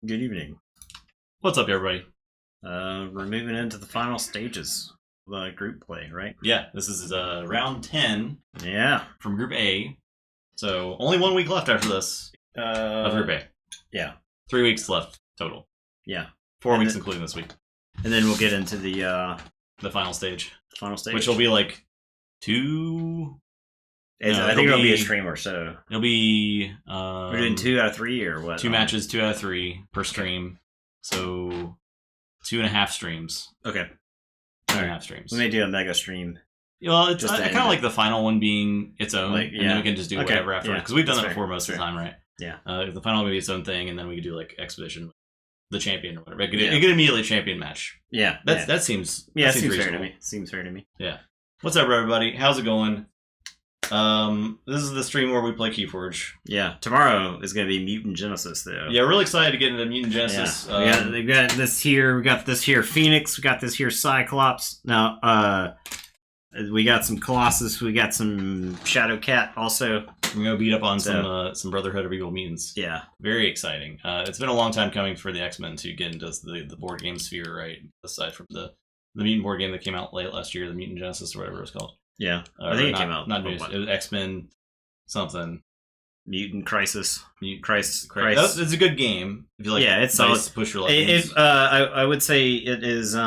Good evening. What's up, everybody? We're moving into the final stages of group play, right? Yeah, this is round 10 Yeah. from Group A. So only 1 week left after this of Group A. Yeah. 3 weeks left total. Yeah. 4 weeks including this week. And then we'll get into the final stage. Final stage. Which will be like two... I think it'll be a stream or so. It'll be... we're doing 2 out of 3 or what? 2 matches, 2 out of 3 per stream. So 2.5 streams. Okay. 2.5 streams. We may do a mega stream. Well, it's kind of like the final one being its own, Like, and then we can just do whatever after. Because we've done that before most of the time, right? Yeah. The final will be its own thing, and then we could do like Expedition, the champion or whatever. It could immediately champion match. Yeah. That seems seems fair to me. Seems fair to me. Yeah. What's up, everybody? How's it going? This is the stream where we play Keyforge. Yeah. Tomorrow is going to be Mutant Genesis, though. Yeah, really excited to get into Mutant Genesis. Yeah. We got this here. We got this here Phoenix. We got this here Cyclops. Now, we got some Colossus. We got some Shadow Cat also. We're going to beat up on some Brotherhood of Evil Mutants. Yeah. Very exciting. It's been a long time coming for the X-Men to get into the board game sphere, right? Aside from the Mutant board game that came out late last year, the Mutant Genesis or whatever it was called. Yeah. I think it came out. Not news. It was X-Men something. Mutant Crisis. Crisis. It's a good game. If you like, it's solid. Push your luck. I would say it is. It's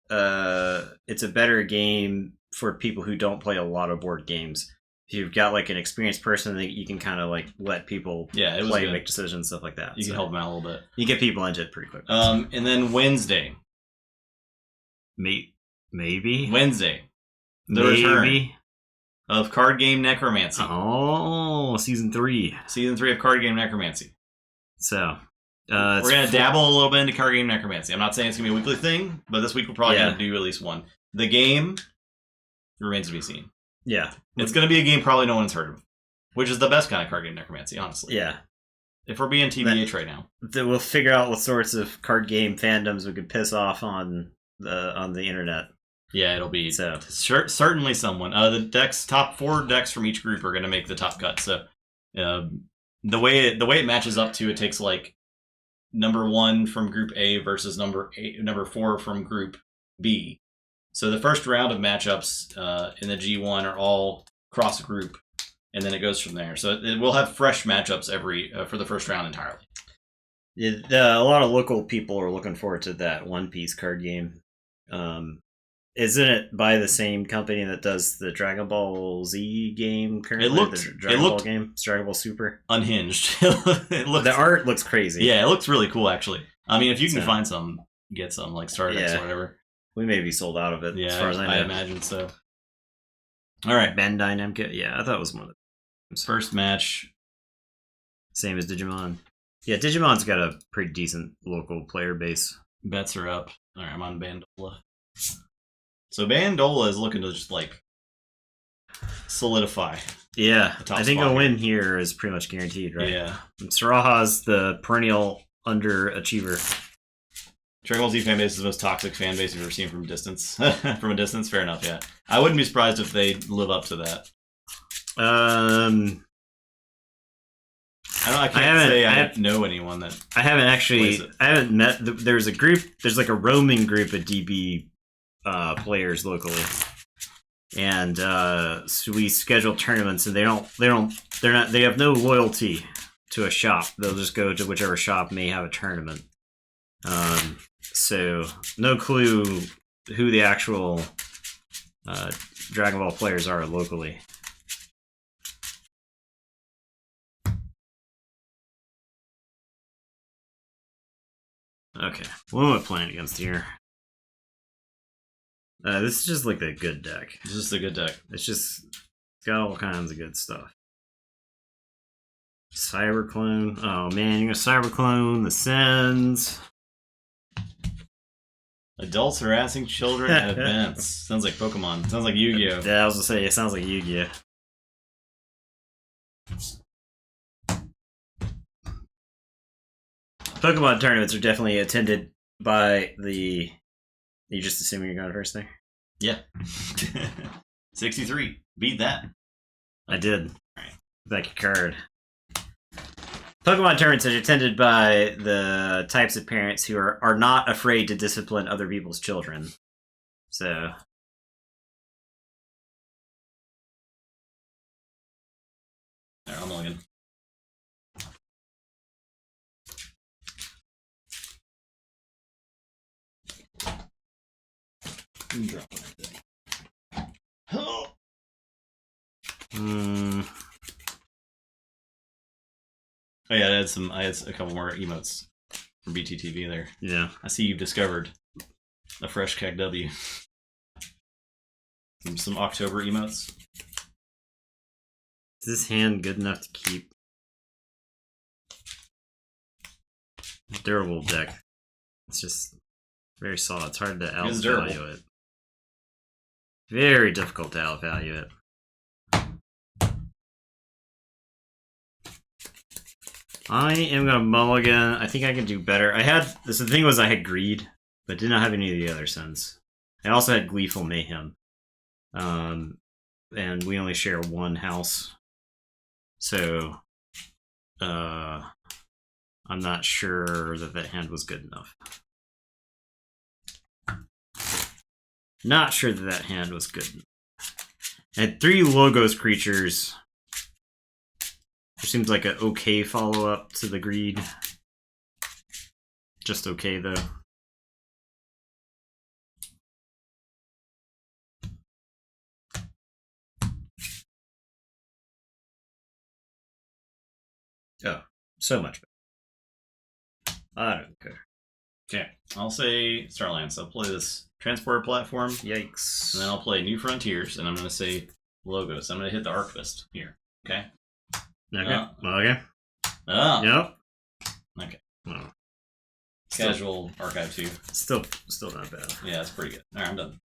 a better game for people who don't play a lot of board games. If you've got like an experienced person that you can kind of like let people play, make decisions, stuff like that. You can help them out a little bit. You get people into it pretty quick. And then Wednesday. Maybe Wednesday. The return of Card Game Necromancy. Oh, season 3. Season 3 of Card Game Necromancy. So, we're going to dabble a little bit into Card Game Necromancy. I'm not saying it's going to be a weekly thing, but this week we're probably going to do at least one. The game remains to be seen. Yeah. It's going to be a game probably no one's heard of, which is the best kind of Card Game Necromancy, honestly. Yeah. If we're being TBH right now. Then we'll figure out what sorts of card game fandoms we could piss off on the internet. Yeah, it'll be certainly someone. The top 4 decks from each group are going to make the top cut. So the way it matches up to, it takes like number 1 from Group A versus number 4 from Group B. So the first round of matchups in the G1 are all cross group, and then it goes from there. So it will have fresh matchups for the first round entirely. A lot of local people are looking forward to that One Piece card game. Isn't it by the same company that does the Dragon Ball Z game currently? Dragon Ball Super. Unhinged. The art looks crazy. Yeah, it looks really cool, actually. I mean, if you can find some, get some, like Stardex or whatever. We may be sold out of it, as far as I know. I imagine so. All right. Bandai Namco. Yeah, I thought it was one of the first match. Same as Digimon. Yeah, Digimon's got a pretty decent local player base. Bets are up. All right, I'm on Bandola. So Bandola is looking to just like solidify. Yeah, I think a win here is pretty much guaranteed, right? Yeah. And Saraha's the perennial underachiever. Dragon Ball Z fan base is the most toxic fan base you've ever seen from a distance. From a distance, fair enough. Yeah, I wouldn't be surprised if they live up to that. I can't say I know anyone that. I haven't met. There's a group. There's like a roaming group of DB players locally, and so we schedule tournaments, and they have no loyalty to a shop. They'll just go to whichever shop may have a tournament. So no clue who the actual Dragon Ball players are locally. Okay, what am I playing against here? This is just like a good deck. It's just a good deck. It's got all kinds of good stuff. Cyberclone. Oh man, you're gonna Cyberclone the Sens. Adults harassing children at events. Sounds like Pokemon. Sounds like Yu-Gi-Oh! Yeah, I was gonna say, it sounds like Yu-Gi-Oh! Pokemon tournaments are definitely attended by the... Are you just assuming you're going first there? Yeah. 63. Beat that. I did. Alright. Back your card. Pokemon tournaments are attended by the types of parents who are not afraid to discipline other people's children. So. There, I'm looking. Oh yeah, I had a couple more emotes from BTTV there. Yeah. I see you've discovered a fresh KEGW. Some October emotes. Is this hand good enough to keep? Durable deck. It's just very solid. It's hard to outvalue it. Very difficult to outvalue it. I am gonna mulligan. I think I can do better. The thing was I had greed, but did not have any of the other sins. I also had gleeful mayhem. And we only share one house. So I'm not sure that hand was good enough. Not sure that hand was good enough. I had 3 Logos creatures. Which seems like an okay follow-up to the greed. Just okay, though. Oh, so much better. I don't care. Okay, I'll say Starland. So I'll play this transporter platform. Yikes. And then I'll play New Frontiers, and I'm going to say Logos. I'm going to hit the Archivist here. Okay? Okay. Okay. Oh. Yep. Okay. Oh. Casual Archive 2. Still not bad. Yeah, that's pretty good. Alright, I'm done.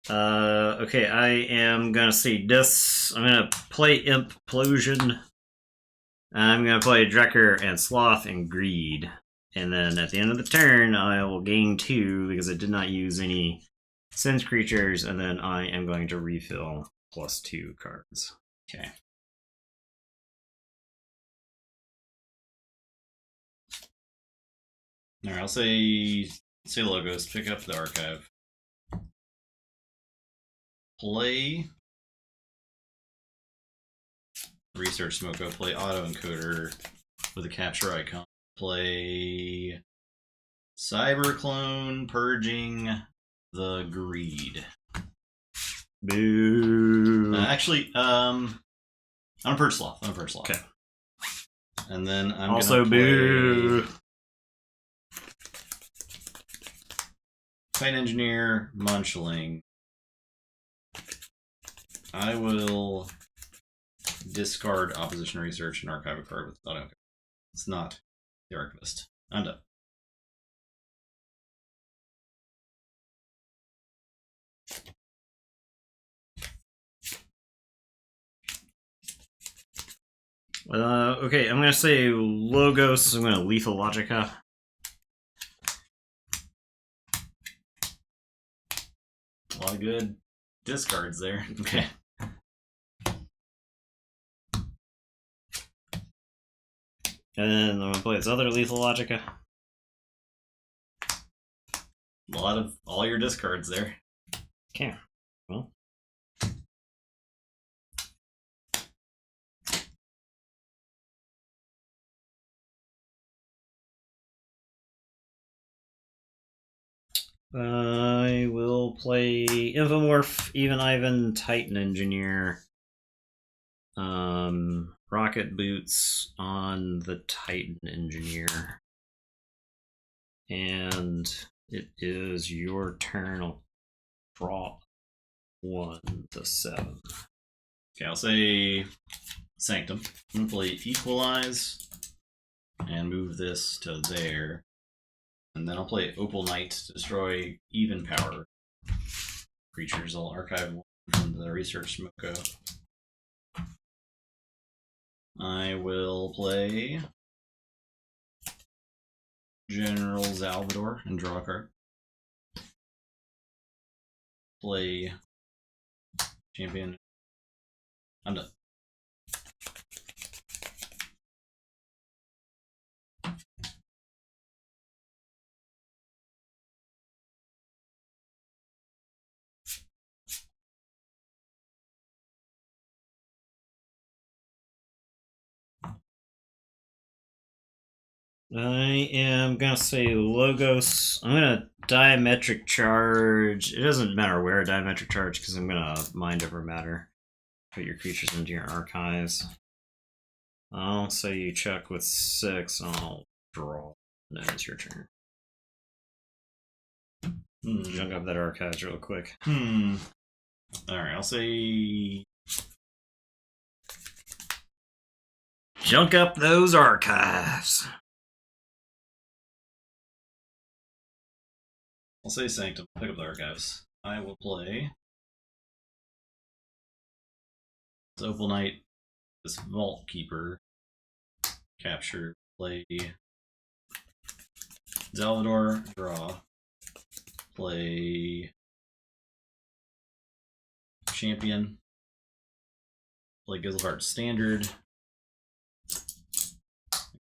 Okay, I am gonna say this. I'm gonna play Implosion. I'm gonna play Drekker and Sloth and Greed. And then at the end of the turn, I will gain 2 because I did not use any Sense creatures, and then I am going to refill +2 cards. Okay. Alright, I'll say Logos, pick up the Archive. Play Research Smoko, play Autoencoder with a capture icon. Play Cyberclone, Purging the Greed. Boo. Actually, I'm a Purge Sloth. Okay. And then I'm also gonna play boo. Fight Engineer, Munchling. I will discard Opposition Research and archive a card with Autoencoder. It's not the Archivist. I'm done. Okay, I'm gonna say Logos. I'm gonna Lethal Logica. A lot of good discards there. Okay. And then I'm gonna play this other Lethal Logica. A lot of all your discards there. Okay. Well. I will play Infomorph, Even Ivan, Titan Engineer, Rocket Boots on the Titan Engineer. And it is your turn. I'll draw 1 to 7. Okay, I'll say Sanctum. I'm gonna play Equalize and move this to there. And then I'll play Opal Knight to destroy even power creatures. I'll archive 1 from the Research Smoko. I will play General Salvador and draw a card. Play Champion. I'm done. I am gonna say Logos. I'm gonna diametric charge. It doesn't matter where diametric charge because I'm gonna mind over matter. Put your creatures into your archives. I'll say you check with 6. I'll draw. And then it's your turn. Junk up that archives real quick. Alright, I'll say. Junk up those archives. I'll say Sanctum. Pick up the archives. I will play. This Opal Knight, this Vault Keeper. Capture. Play. Salvador. Draw. Play. Champion. Play Gizelhart Standard.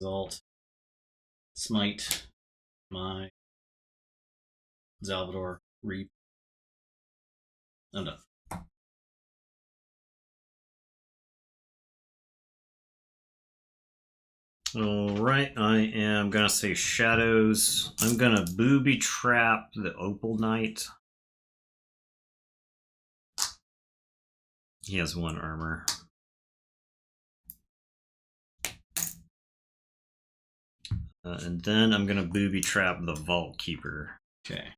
Exalt. Smite. My. Salvador. Reap. I'm done. Alright, I am gonna say Shadows. I'm gonna booby trap the Opal Knight. He has 1 armor. And then I'm gonna booby trap the Vault Keeper. Okay.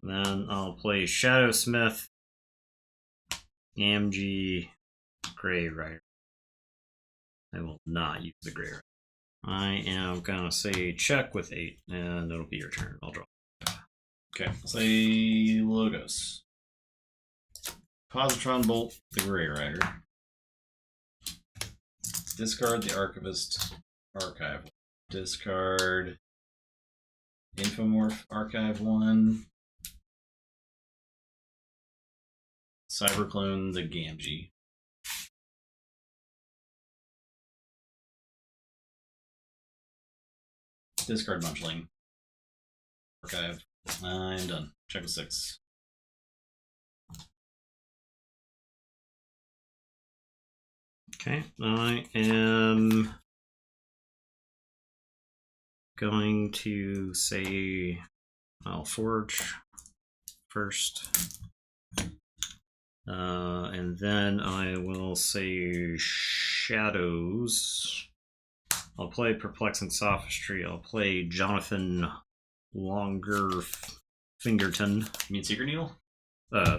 Then I'll play Shadowsmith, Gamgee, Grey Rider. I will not use the Grey Rider. I am gonna say check with 8, and it'll be your turn. I'll draw. Okay. I'll say Logos. Positron Bolt the Grey Rider. Discard the Archivist Archive. Discard Infomorph Archive 1. Cyberclone the Gamgee. Discard Munchling. Archive. I'm done. Check with 6. Okay, I am going to say I'll forge first. And then I will say Shadows. I'll play Perplexing Sophistry. I'll play Jonathan Longer Fingerton. You mean Secret Needle?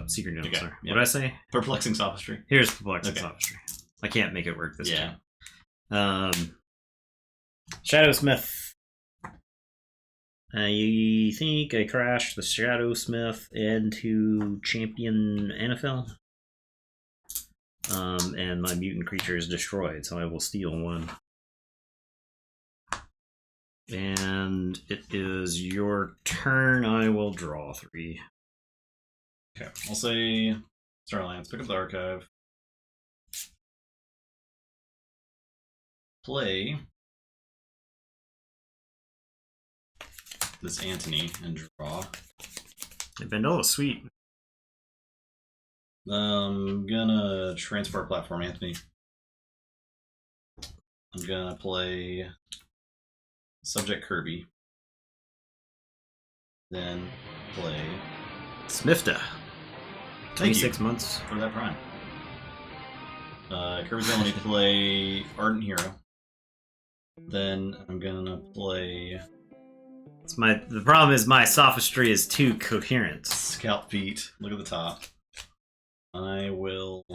Secret Needle, Okay, sorry. yeah. What did I say? Perplexing Sophistry. Here's Perplexing Okay. Sophistry. I can't make it work this Yeah. time. Shadowsmith. You think I crashed the Shadowsmith into Champion NFL? And my mutant creature is destroyed, so I will steal 1. And it is your turn. I will draw 3. Okay. I'll say Starlands. Pick up the archive. Play this Antony and draw. Hey, Bendola, sweet. I'm gonna transport platform Anthony. I'm gonna play Subject Kirby. Then play Smifta. Thank you 26 months. for that prime. Kirby's gonna let me play Ardent Hero. Then I'm gonna play The problem is my sophistry is too coherent. Scout Feet. Look at the top. I will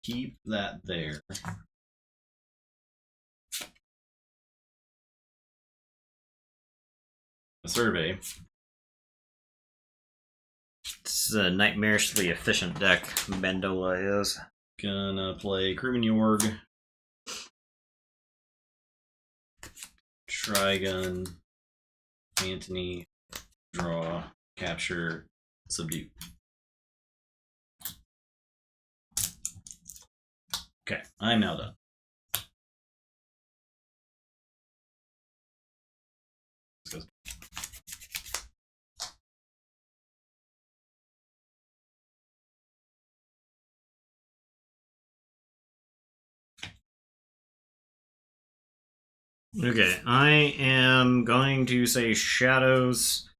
keep that there. A survey. This is a nightmarishly efficient deck, Bendola is. Gonna play Crewman Yorg. Trigun. Antony. Draw. Capture. Subdue. Okay, I'm now done. Okay, I am going to say shadows.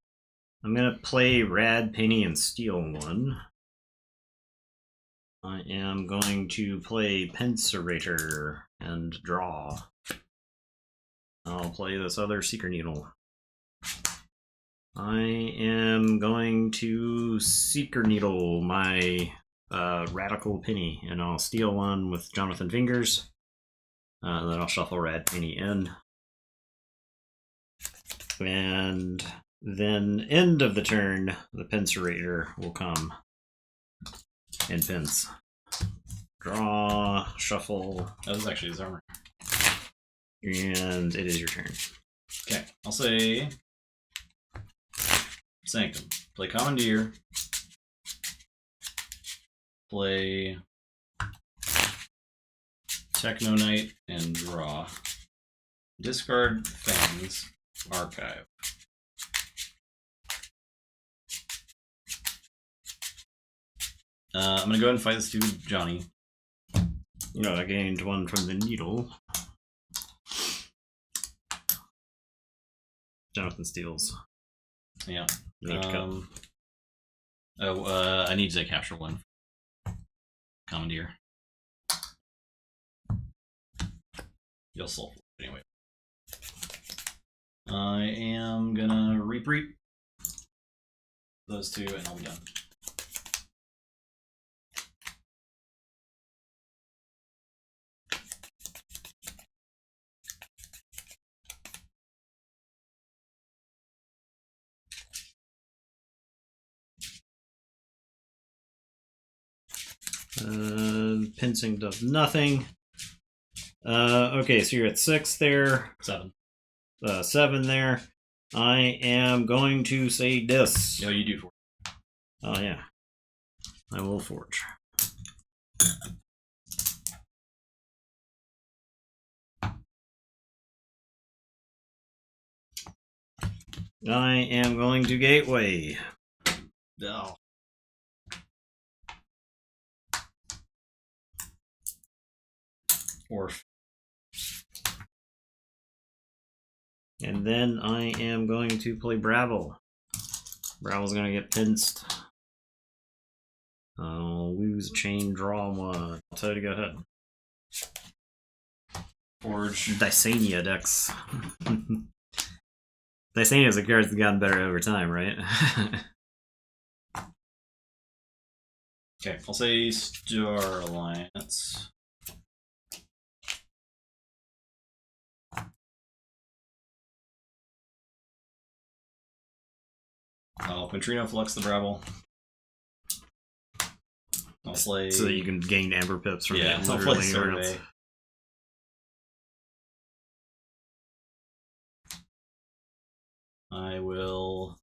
I'm gonna play Rad, Penny, and steal one. I am going to play Penserator and draw. I'll play this other Seeker Needle. I am going to Seeker Needle my Radical Penny, and I'll steal one with Jonathan Fingers. Then I'll shuffle Rad Penny in. And then, end of the turn, the Penserator will come and pins. Draw, shuffle. That was actually his armor. And it is your turn. Okay, I'll say Sanctum. Play Commandeer. Play Techno Knight and draw. Discard Fangs. Archive. I'm gonna go ahead and fight this dude, Johnny. I gained one from the needle. Jonathan steals. Yeah. I need to capture one. Commandeer. You'll solve it anyway. I am gonna reap those two, and I'll be done. Pincing does nothing. Okay, so you're at 6 there. 7. 7 there. I am going to say this. No, you do 4. Oh, yeah. I will forge. I am going to gateway. No. Orf. And then I am going to play Bravel. Bravel's going to get pinced. I'll lose a chain, draw one. I'll tell you to go ahead. Forge. Dysania decks. Dysania is a card that's gotten better over time, right? Okay, I'll say Star Alliance. I'll Ventrino Flux the Bravel. I'll play. So that you can gain Amber Pips from yeah, it. I'll play Survey. I will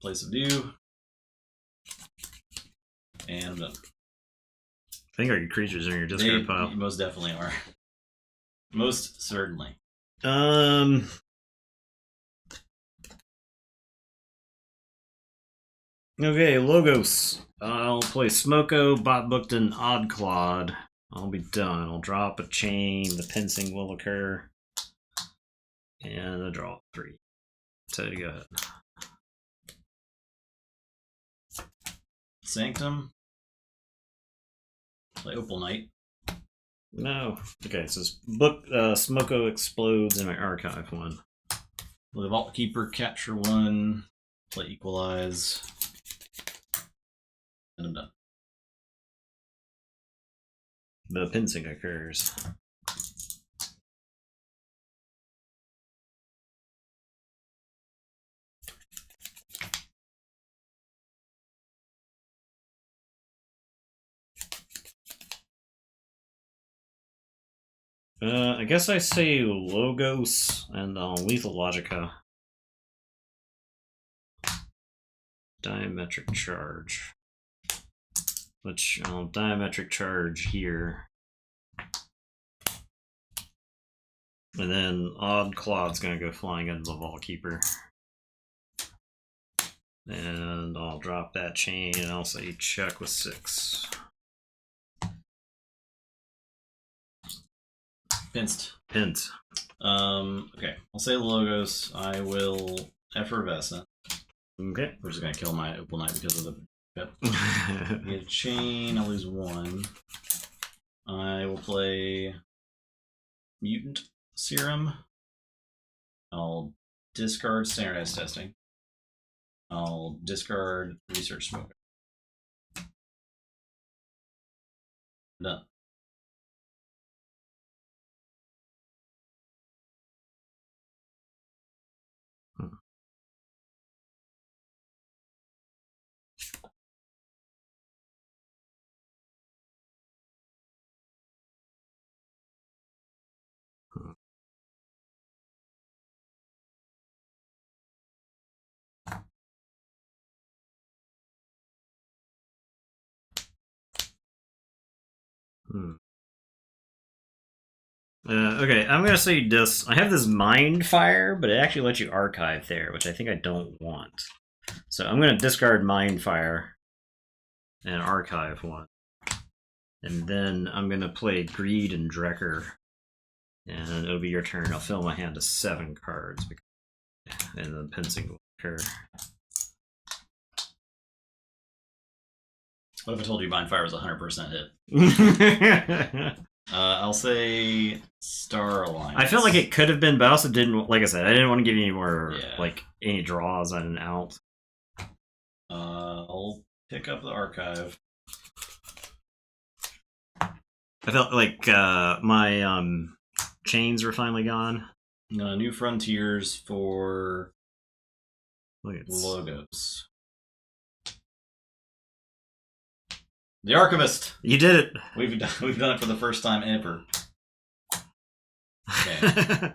play Subdue. And I'm done. I think all your creatures are in your discard pile. Most definitely are. Most certainly. Okay, Logos. I'll play Smoko, Bot Booked, and Oddclawed. I'll be done. I'll drop a chain. The pincing will occur. And a draw 3. So go ahead. Sanctum. Play Opal Knight. No. Okay, so book Smoko explodes in my archive one. Play Vault Keeper, capture 1. Play Equalize. And I'm done. The pincing occurs. I guess I say Logos and Lethal Logica. Diametric Charge. Which I'll Diametric Charge here. And then Odd Claw's gonna go flying into the Vault Keeper. And I'll drop that chain and I'll say check with 6. Pinced. Pint. Okay. I'll say Logos. I will Effervescent. Okay. We're just gonna kill my Opal Knight because of the pip. Get a chain. I'll lose 1. I will play Mutant Serum. I'll discard Standardized Testing. I'll discard Research Smoker. Done. Okay, I'm gonna say this. I have this Mind Fire, but it actually lets you archive there, which I think I don't want. So I'm gonna discard Mind Fire and archive 1. And then I'm gonna play Greed and Drekker. And it'll be your turn. I'll fill my hand to 7 cards. And then Pincing will occur. What if I told you Mind Fire was 100% hit? I'll say Star Alliance. I felt like it could have been, but I also didn't. Like I said, I didn't want to give you any more, Yeah. like any draws on an out. I'll pick up the archive. I felt like my chains were finally gone. New Frontiers for Look at Logos. The Archivist. You did it. We've done it for the first time ever. Okay.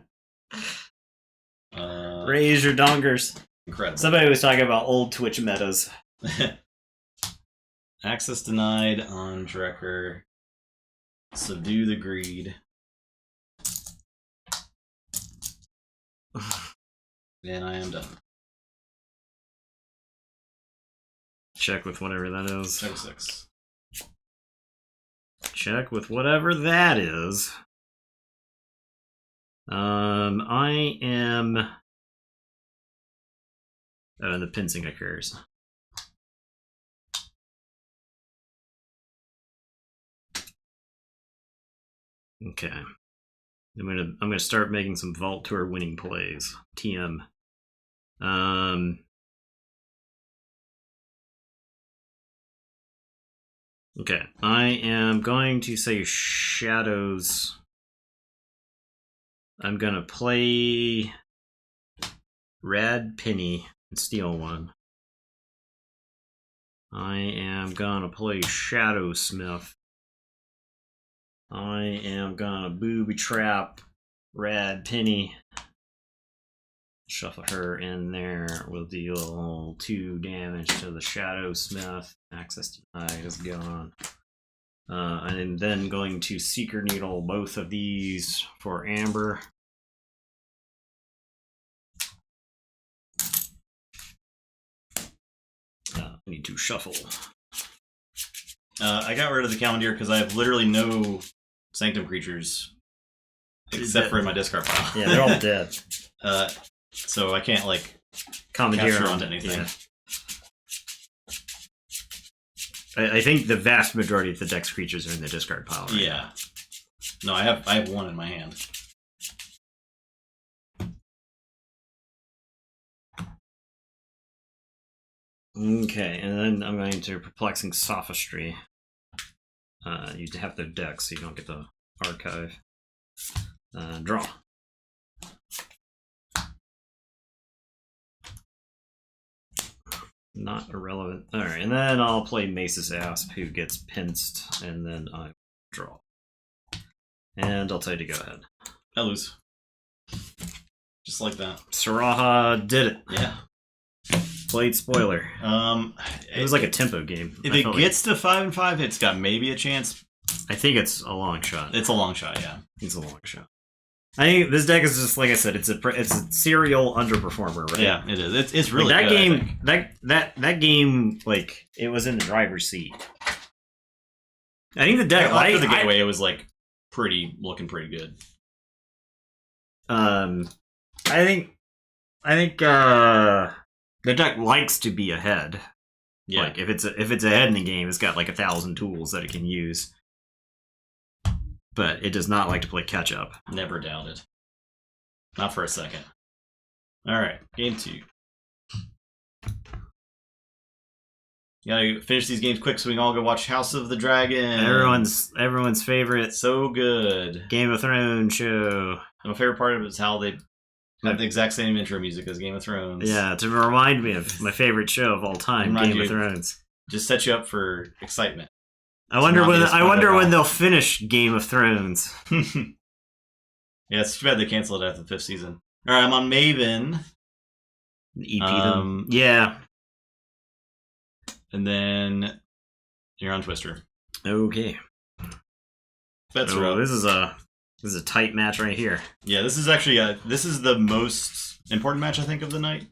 Raise your dongers. Incredible. Somebody was talking about old Twitch metas. Access denied on Drekker. Subdue the Greed. And I am done. Check with whatever that is. 6. Check with whatever that is. I am. Oh, and the pincing occurs. Okay. I'm gonna start making some Vault Tour winning plays. TM. Okay, I am going to say Shadows. I'm gonna play Rad Penny and steal 1. I am gonna play Shadow Smith. I am gonna booby trap Rad Penny. Shuffle her in there. We'll deal 2 damage to the Shadow Smith. Access denied is gone. I'm then going to Seeker Needle both of these for Amber. I need to shuffle. I got rid of the Calendar because I have literally no Sanctum creatures except for in my discard pile. Yeah, they're all dead. So I can't like Commandeer capture them. onto anything. Yeah. I think the vast majority of the deck's creatures are in the discard pile. Right? Yeah. No, I have 1 in my hand. Okay, and then I'm going to Perplexing Sophistry. You have the deck, so you don't get the archive. Draw. Not irrelevant. Alright, and then I'll play Mace's Asp, who gets pinched, and then I draw. And I'll tell you to go ahead. I lose. Just like that. Saraha did it. Yeah. Played spoiler. It was like a tempo game. If it gets to 5 and 5, it's got maybe a chance. I think it's a long shot. It's a long shot, yeah. It's a long shot. I think this deck is just like I said. It's a serial underperformer, right? Yeah, it is. It's really like that good, game. That game, like it was in the driver's seat. I think the deck after the gateway, it was like looking pretty good. I think the deck likes to be ahead. Yeah. Like if it's ahead in the game, it's got like 1,000 tools that it can use. But it does not like to play catch up. Never doubt it. Not for a second. All right, game 2. You gotta finish these games quick so we can all go watch House of the Dragon. Everyone's favorite So good. Game of Thrones show. And my favorite part of it is how they have the exact same intro music as Game of Thrones. Yeah, to remind me of my favorite show of all time, Game of Thrones. Just set you up for excitement. I wonder when they'll finish Game of Thrones. Yeah, it's too bad they canceled it after the 5th season. All right, I'm on Maven. EP them. Yeah. And then you're on Twister. Okay. That's right. This is a tight match right here. Yeah, this is actually this is the most important match I think of the night.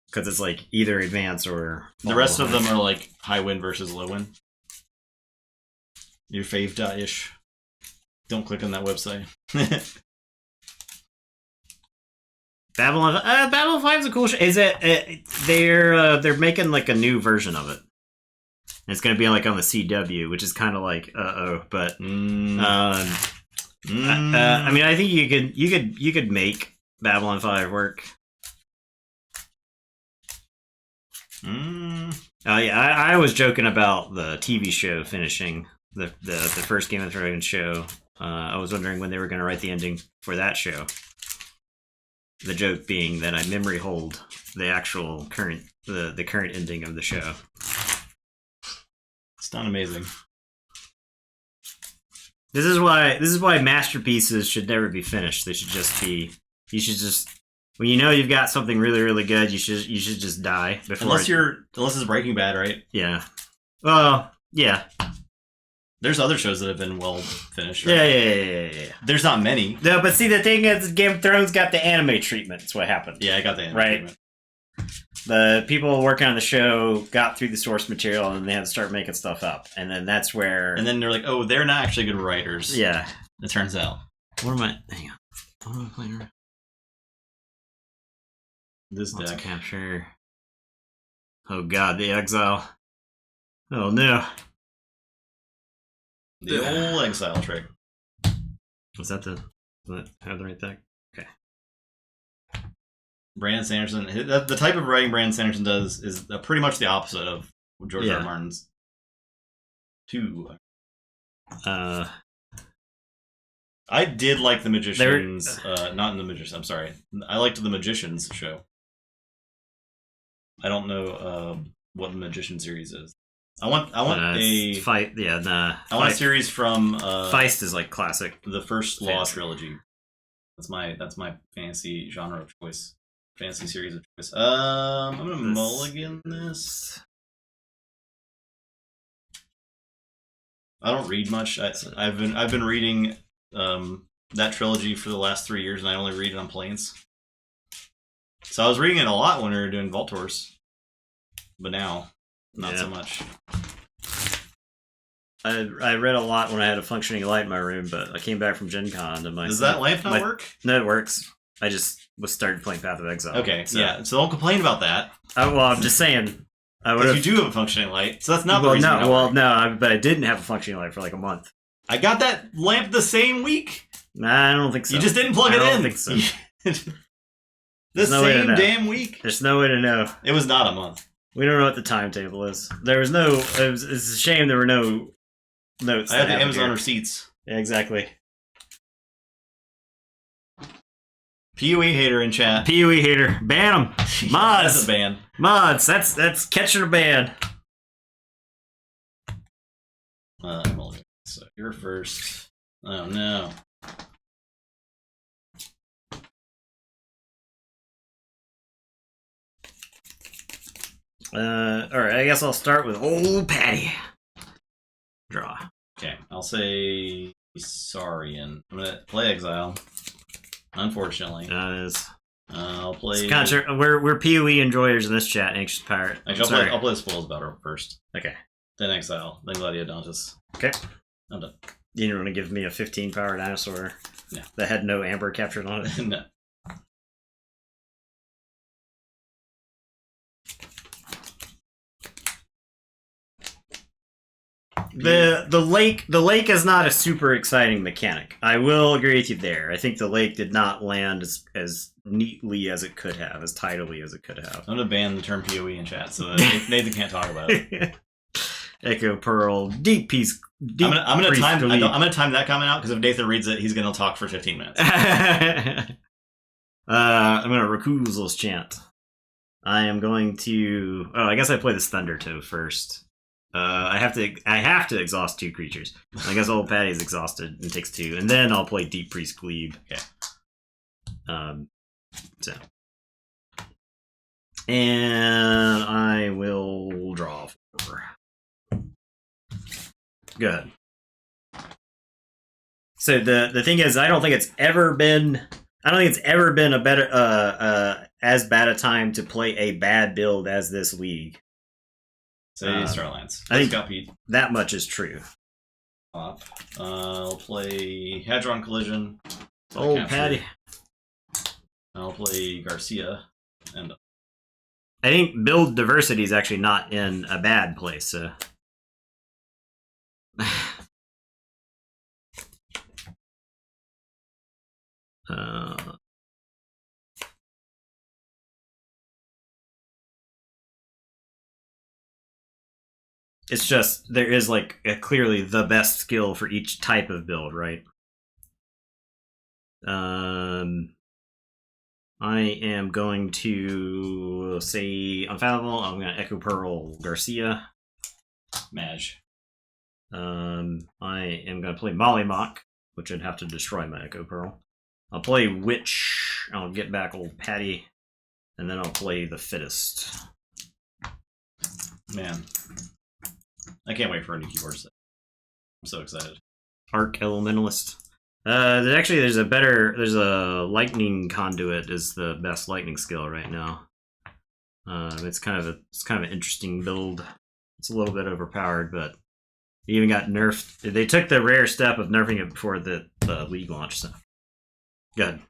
Because it's like either advance or the rest of them are like high win versus low win. Your fave.ish. Don't click on that website. Babylon 5 is a cool show. Is it? They're making like a new version of it. And it's gonna be like on the CW, which is kind of like but I mean, I think you could make Babylon 5 work. Oh yeah, I was joking about the TV show finishing the first Game of Thrones show. I was wondering when they were going to write the ending for that show. The joke being that I memory hold the actual current ending of the show. It's not amazing. This is why masterpieces should never be finished. They should just be. You should just. When you know you've got something really, really good, you should just die before. Unless it's Breaking Bad, right? Yeah. Well, yeah. There's other shows that have been well finished. Right? Yeah. There's not many. No, but see, the thing is, Game of Thrones got the anime treatment. That's what happened. Yeah, I got the anime treatment. The people working on the show got through the source material, and they had to start making stuff up. And then that's where. And then they're like, "Oh, they're not actually good writers." Yeah. It turns out. What am I? Hang on. What am I playing around? This deck. Capture. Oh god, the exile. Oh no. The old exile trick. Was that the right deck? Okay. Brandon Sanderson. The type of writing Brandon Sanderson does is pretty much the opposite of George R. R. Martin's. I did like the Magicians. Not in the Magicians. I'm sorry. I liked the Magicians show. I don't know what the Magician series is. I want a fight. Yeah, nah. I want a series from Feist is like classic. The first Law trilogy. That's my fantasy genre of choice. Fantasy series of choice. I'm gonna mulligan this. I don't read much. I've been reading that trilogy for the last 3 years, and I only read it on planes. So I was reading it a lot when we were doing Vault Tours, but now not so much. I read a lot when I had a functioning light in my room, but I came back from Gen Con and Does that lamp not work? No, it works. I just started playing Path of Exile. Okay, so. Yeah. So don't complain about that. Well, I'm just saying. Because you do have a functioning light, so that's not the reason. But I didn't have a functioning light for like a month. I got that lamp the same week. Nah, I don't think so. You just didn't plug it in. I don't think so. The same damn week. There's no way to know. It was not a month. We don't know what the timetable is. There was no. It's a shame there were no notes. I have the Amazon receipts. Yeah, exactly. PoE hater in chat. PoE hater. Ban them. Mods. That's a ban. Mods. That's catching a ban. So you're first. Oh no. Alright, I guess I'll start with old Patty. Draw. Okay, I'll say Saurian. I'm gonna play Exile. Unfortunately. I'll play. We're PoE enjoyers in this chat, Anxious Pirate. Actually, I'll play Spoils Battle first. Okay. Then Exile. Then Gladiodontus. Okay. I'm done. You didn't want to give me a 15 power dinosaur Yeah. that had no amber captured on it. No. The lake is not a super exciting mechanic. I will agree with you there. I think the lake did not land as neatly as it could have, as tidily as it could have. I'm gonna ban the term PoE in chat, so Nathan can't talk about it. Echo Pearl, deep piece. I'm gonna time that comment out because if Nathan reads it, he's gonna talk for 15 minutes. I'm gonna Rakuzel's chant. I am going to. Oh, I guess I play this Thunder Toe first. I have to exhaust 2 creatures. I guess old Patty's exhausted and takes 2, and then I'll play Deep Priest Glebe. Okay. So. And I will draw 4. Go ahead. So the thing is, I don't think it's ever been a better as bad a time to play a bad build as this league. Say Starlands. I think got Pete. That much is true. I'll play Hadron Collision. Oh, Patty. I'll play Garcia. And I think build diversity is actually not in a bad place. So. It's just there is like clearly the best skill for each type of build, right? I am going to say Unfathomable. I'm going to Echo Pearl Garcia. Maj. I am going to play Mollymawk, which would have to destroy my Echo Pearl. I'll play Witch. I'll get back old Patty. And then I'll play the Fittest. Man. I can't wait for a new keyboard set. I'm so excited. Arc Elementalist. There's a Lightning Conduit is the best lightning skill right now. It's kind of an interesting build. It's a little bit overpowered, but it even got nerfed. They took the rare step of nerfing it before the league launch. So good.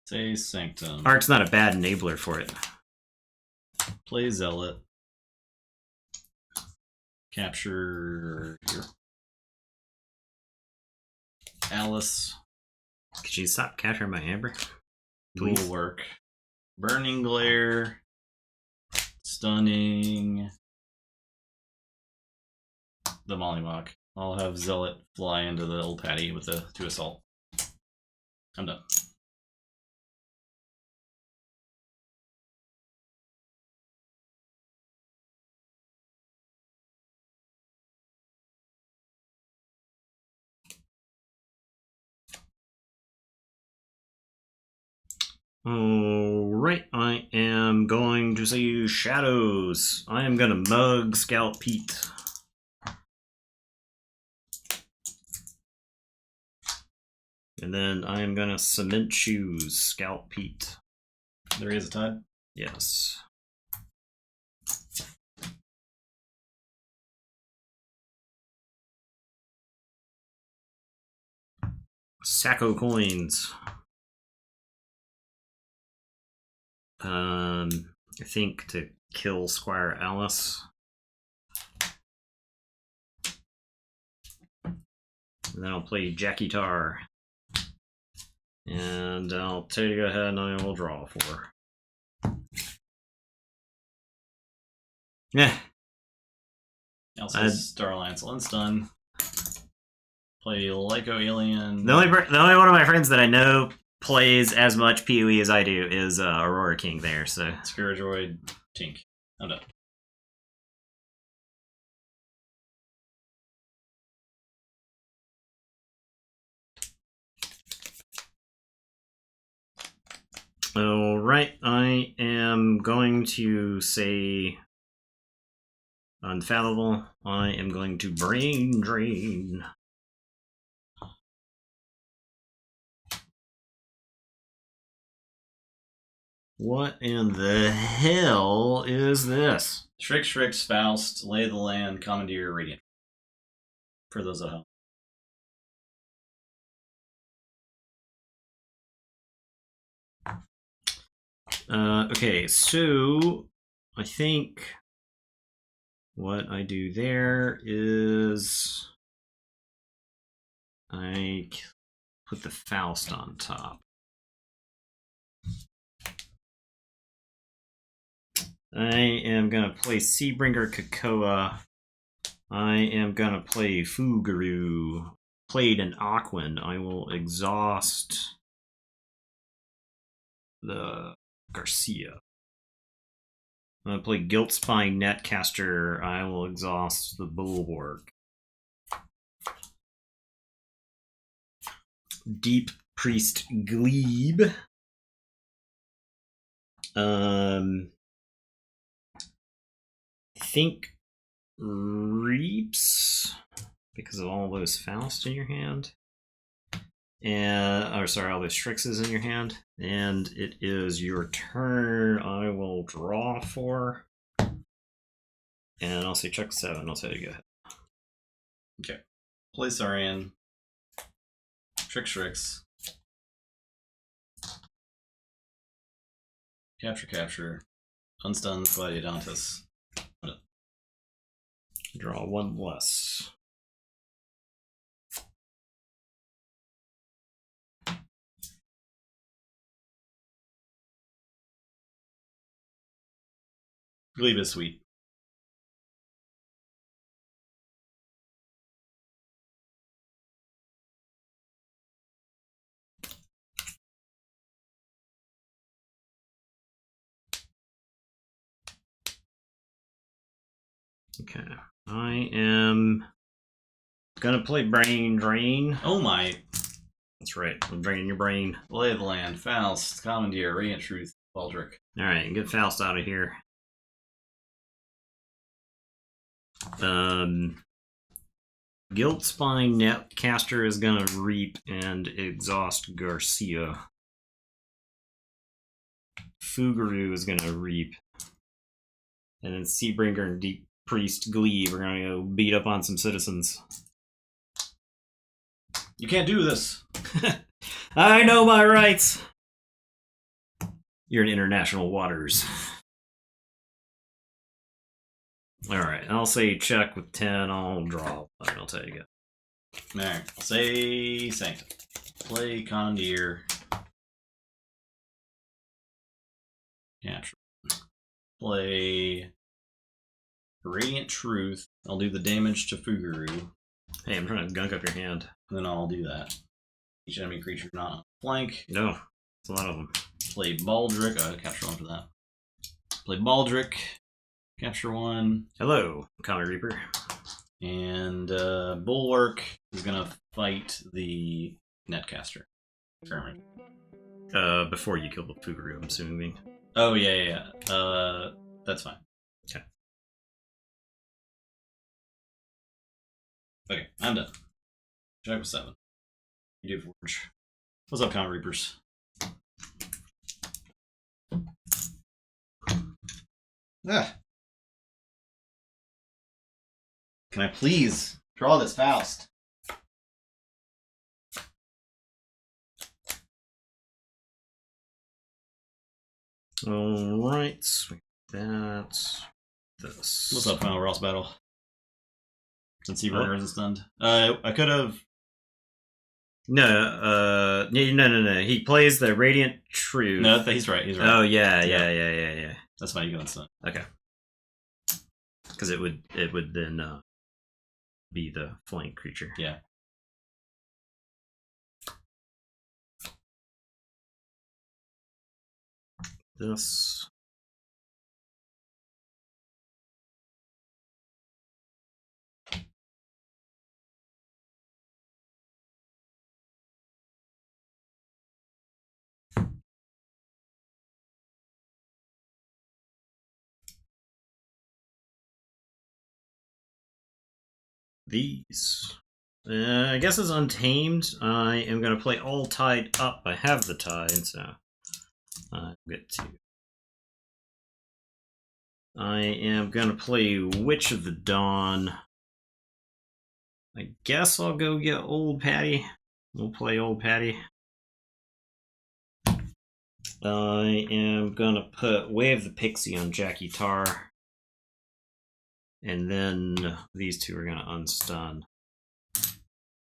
Say Sanctum. Arc's not a bad enabler for it. Play Zealot. Capture here. Alice. Could you stop capturing my Amber? Please. Will work. Burning Glare. Stunning. The Mollymawk. I'll have Zealot fly into the old Patty with a 2 assault. I'm done. Alright, I am going to say Shadows. I am going to mug Scout Pete. And then I am going to Cement Shoes Scout Pete. There is a tide? Yes. Sacco Coins. I think to kill Squire Alice. And then I'll play Jackie Tar. And I'll tell you to go ahead and I will draw 4. Yeah. Also, Starlands Unstun. Play Lyco Alien. The only one of my friends that I know plays as much PoE as I do is Aurora King there, so. Spiridroid Tink. I'm done. Alright, I am going to say Unfathomable. I am going to Brain Drain. What in the hell is this? Strix, Faust, Lay of the Land, Commandeer, Radiant. For those at home. Okay, so I think what I do there is I put the Faust on top. I am gonna play Seabringer Kakoa. I am gonna play Fuguru. Played an Aquan. I will exhaust the Garcia. I'm gonna play Guiltspine Netcaster. I will exhaust the Bulwark. Deep Priest Glebe. I think Reaps because of all those Faust in your hand. And or sorry, all those Strixes in your hand. And it is your turn. I will draw 4. And I'll say check 7. I'll say to go ahead. Okay. Play Saurian. Strix. Capture. Unstun Gladiodontus. Draw 1 less. Glebe is sweet. Okay. I am gonna play Brain Drain. Oh my. That's right. I'm draining your brain. Lay of the Land, Faust, Commandeer, Radiant Truth, Baldric. Alright, get Faust out of here. Guiltspine Netcaster is gonna reap and exhaust Garcia. Fuguru is gonna reap. And then Seabringer and Deep Priest Glebe are gonna go beat up on some citizens. You can't do this. I know my rights. You're in international waters. Alright, I'll say check with 10. I'll draw. I'll tell you again. Alright, say Sanctum. Play Commandeer. Capture. Play Radiant Truth. I'll do the damage to Fuguru. Hey, I'm trying to gunk up your hand. Then I'll do that. Each enemy creature not on flank. No, it's a lot of them. Play Baldric. Oh, capture 1 for that. Play Baldric. Capture 1. Hello, Comet Reaper. And Bulwark is gonna fight the Netcaster. Experiment. Before you kill the Fuguru, I'm assuming. Oh yeah. That's fine. Okay. Okay, I'm done. Check with 7. You do Forge. What's up, Comet Reapers? Ah. Can I please draw this Faust? Alright, that's this. What's up, Final Ross Battle? Since he isn't stunned. I could have. No. He plays the Radiant Truth. No, he's right. He's right. Oh yeah. That's fine. You go stun. Okay. Because it would then be the flank creature. Yeah. This. These. I guess it's Untamed. I am going to play All Tied Up. I have the Tide, so I'll get to. I am going to play Witch of the Dawn. I guess I'll go get Old Patty. We'll play Old Patty. I am gonna put Wave the Pixie on Jackie Tar. And then these two are gonna unstun.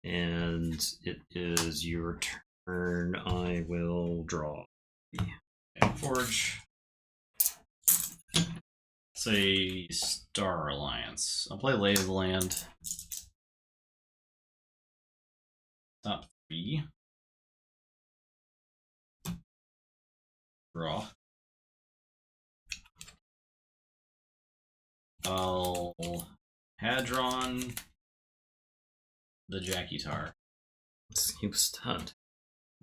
And it is your turn. I will draw. Keyforge. Say Star Alliance. I'll play Lay of the Land. Top 3. Draw. I'll Hadron the Jackie Tar. He was stunned.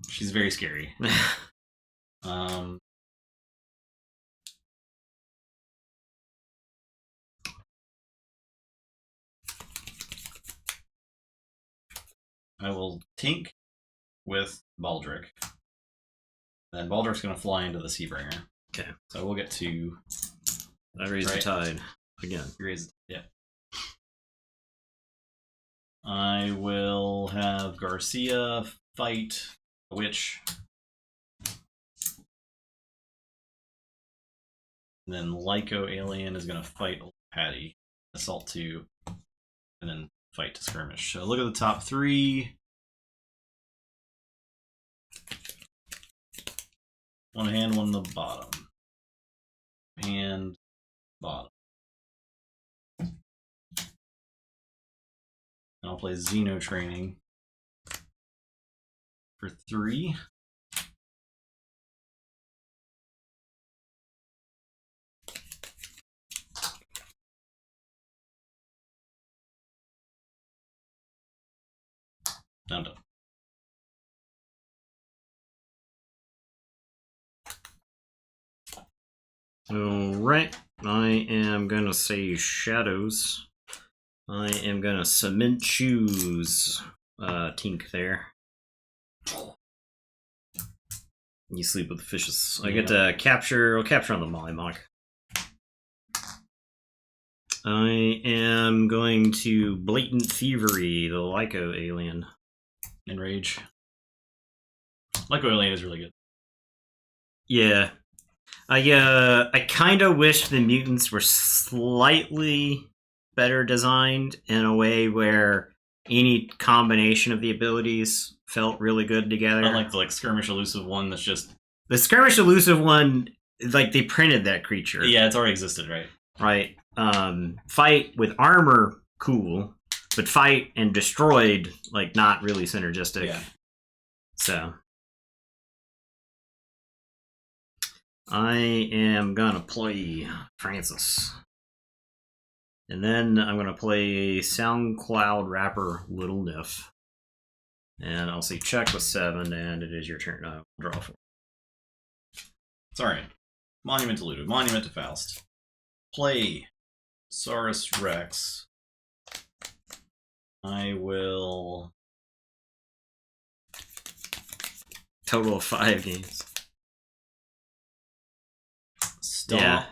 She's very scary. I will tink with Baldric. Then Baldric's going to fly into the Seabringer. Okay. So we'll get to... I raise the tide again. Yeah. I will have Garcia fight a witch. And then Lyco Alien is going to fight Patty. Assault 2. And then fight to skirmish. So look at the top 3. One hand, one the bottom. Hand, bottom. And I'll play Xeno Training for 3. I'm done. Alright, I am gonna say Shadows. I am gonna Cement Shoes Tink there. You sleep with the fishes. I get to capture, I'll capture on the Mollymawk. I am going to Blatant Thievery, the Lyco Alien. Enrage. Lyco Alien is really good. Yeah. I kind of wish the mutants were slightly better designed in a way where any combination of the abilities felt really good together. Unlike the skirmish elusive one that's just... The skirmish elusive one, like they printed that creature. Yeah, it's already existed, right? Right. Fight with armor, cool. But fight and destroyed, like not really synergistic. Yeah. So... I am gonna play Francis. And then I'm gonna play SoundCloud rapper Little Niff. And I'll say check with 7, and it is your turn. I'll draw 4. Sorry. Monument to Ludo. Monument to Faust. Play Saurus Rex. I will... Total of 5 games. Stomp. Yeah,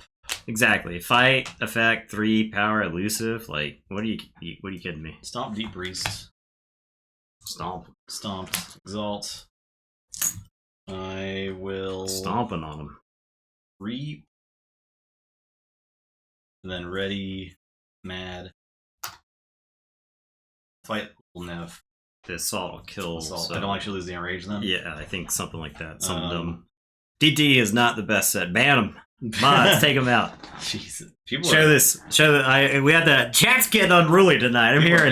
exactly. Fight, effect, 3, power, elusive. Like, what are you kidding me? Stomp Deep Priest. Stomp. Stomp. Exalt. I will... Stomping on them. Reap. And then ready. Mad. Fight Nev. The assault will kill. Assault. So. I don't actually lose the enrage then? Yeah, I think something like that. Something dumb. DT is not the best set. Ban him. Mods, take him out. Jesus. Show that. We had the chat's getting unruly tonight. I'm hearing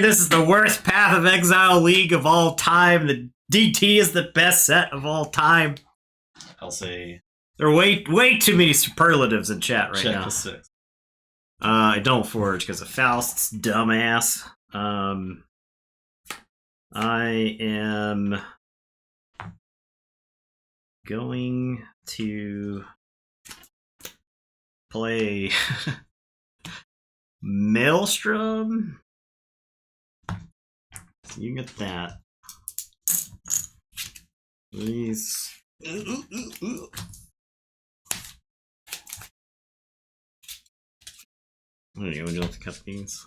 this is the worst Path of Exile league of all time. The DT is the best set of all time. I'll say there are way too many superlatives in chat right now. Check the 6. I don't forge because of Faust's dumbass. I am going to play Maelstrom. So you get that. Please. Would you like to cut these?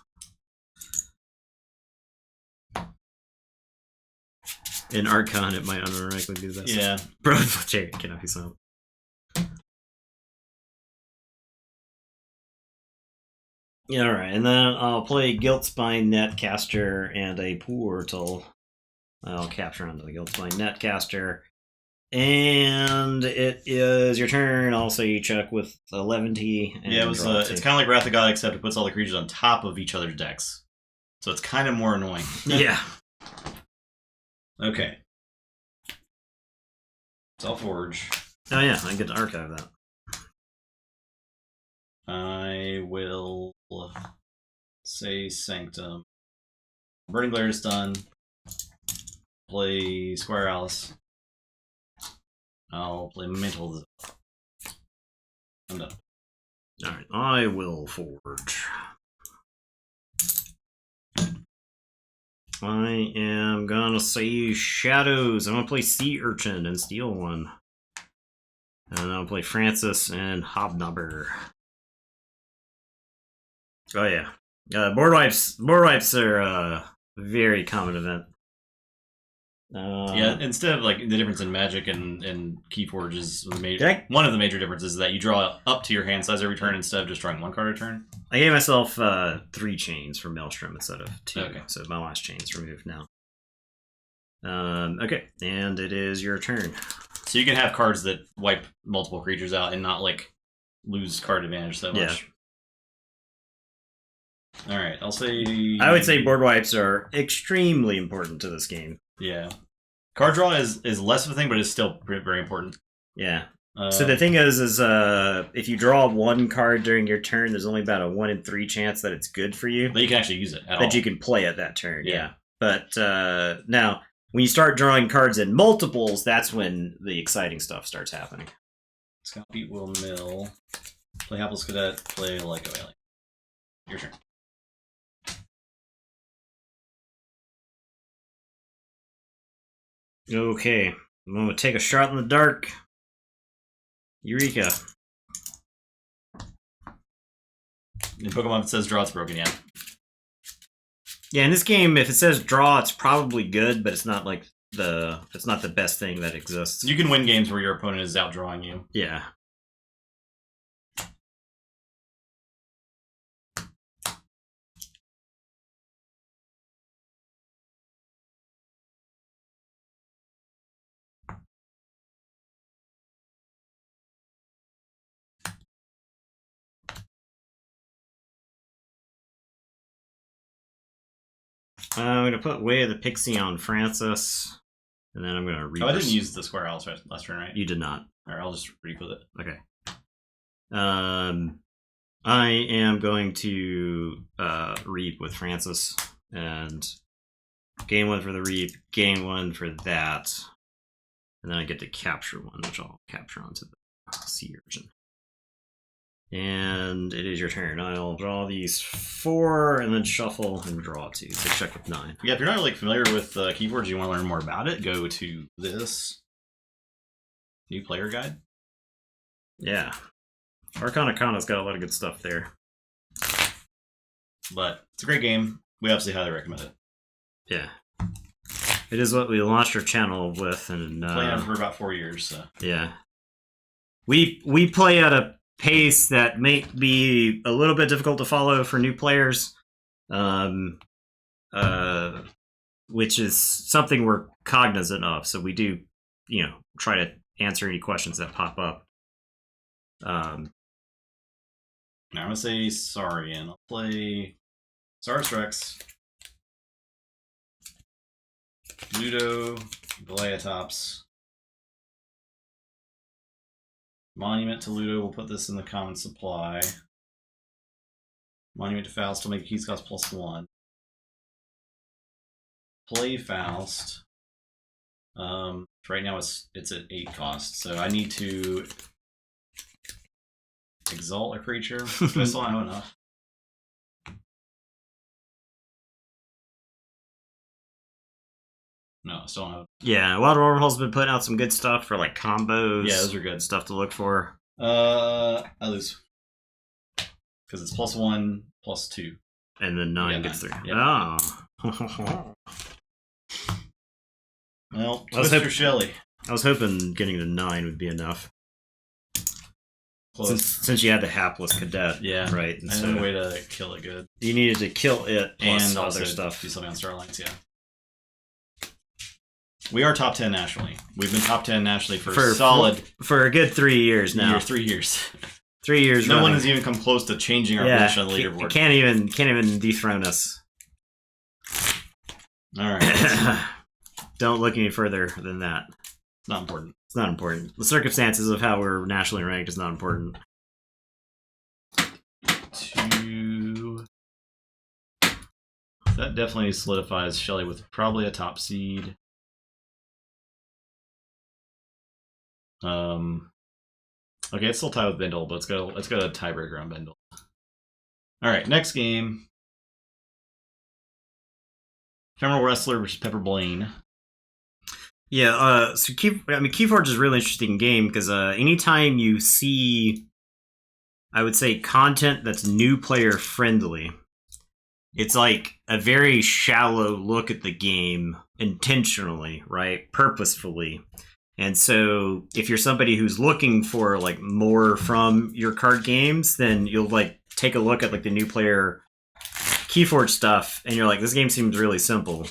In Archon, it might unironically be the best. Yeah. Bro, Jerry cannot be silent. Yeah, alright, and then I'll play Guiltspine Netcaster and a Portal. I'll capture onto the Guiltspine Netcaster. And it is your turn. I'll say you check with a Levity. And Yeah, it was. It's kind of like Wrath of God, except it puts all the creatures on top of each other's decks. So it's kind of more annoying. Yeah. Okay. Forge. Oh yeah, I get to archive that. I will say Sanctum. Burning Glare is done. Play Squire Alice. I'll play Mental. I'm done. Alright, I will forge. I am gonna say Shadows. I'm gonna play Sea Urchin and steal one. And I'll play Francis and Hobnobber. Oh yeah. Board wipes are a very common event. Yeah, instead of like the difference in Magic and Keyforge is one of the major differences is that you draw up to your hand size every turn instead of just drawing one card a turn. I gave myself 3 chains for Maelstrom instead of 2, okay. So my last chain's removed now. Okay, and it is your turn. So you can have cards that wipe multiple creatures out and not like lose card advantage so much. Yeah. All right, I'll say. I would say board wipes are extremely important to this game. Yeah, card draw is less of a thing, but it's still very important. Yeah. So the thing is if you draw 1 card during your turn, there's only about a 1 in 3 chance that it's good for you. That you can actually use it at all. That you can play it that turn, yeah. But now, when you start drawing cards in multiples, that's when the exciting stuff starts happening. Scout Beat will mill. Play Hapless Cadet, play Lyco Alien. Your turn. Okay, I'm going to take a shot in the dark. Eureka. In Pokemon, it says draw, it's broken, yeah. Yeah, in this game, if it says draw, it's probably good, but it's not like it's not the best thing that exists. You can win games where your opponent is outdrawing you. Yeah. I'm going to put Way of the Pixie on Francis, and then I'm going to read. Oh, I didn't use the Square Alice last turn, right? You did not. Alright, I'll just re-put it. Okay. I am going to reap with Francis, and gain 1 for the reap, gain 1 for that, and then I get to capture 1, which I'll capture onto the Sea Urchin. And it is your turn. I'll draw these 4 and then shuffle and draw 2. So check with 9. Yeah, if you're not like familiar with Keyforge, you want to learn more about it, go to this new player guide. Yeah. Arcana's got a lot of good stuff there. But it's a great game. We obviously highly recommend it. Yeah. It is what we launched our channel with, and played on for about 4 years. So. Yeah. We play at a pace that may be a little bit difficult to follow for new players, which is something we're cognizant of. So we do, try to answer any questions that pop up. Now I'm gonna say sorry, and I'll play Sarstrex, Ludo, Goliatops. Monument to Ludo, we'll put this in the common supply. Monument to Faust will make keys cost +1. Play Faust. Right now it's at 8 cost, so I need to exalt a creature. Do I still have enough? No, I still don't have. Yeah, Wild Oracle's been putting out some good stuff for like combos. Yeah, those are good stuff to look for. I lose because it's +1, +2, and then 9 gets 3. Yeah. Oh. Well, I was Twister Shelly. I was hoping getting to 9 would be enough. Close. Since you had the hapless cadet, Yeah. right? And And so a way to kill it good. you needed to kill it plus And also other stuff. do something on Starlines, yeah. We are top 10 nationally. We've been top 10 nationally for solid... For a good 3 years now. 3 years. 3 years No running. one has even come close to changing our position on the leaderboard. Can't even dethrone us. Alright. Don't look any further than that. It's not important. It's not important. The circumstances of how we're nationally ranked is not important. That definitely solidifies Shelly with probably a top seed. Okay, it's still tied with Bindle, but let's go to tiebreaker on Bindle. Alright, next game. Ephemeral Wrestler versus Pepper Blaine. Yeah, so Keyforge is a really interesting game because anytime you see, I would say, content that's new player friendly, it's like a very shallow look at the game intentionally, right? Purposefully. And so if you're somebody who's looking for like more from your card games, then you'll like take a look at like the new player Keyforge stuff and you're like, this game seems really simple.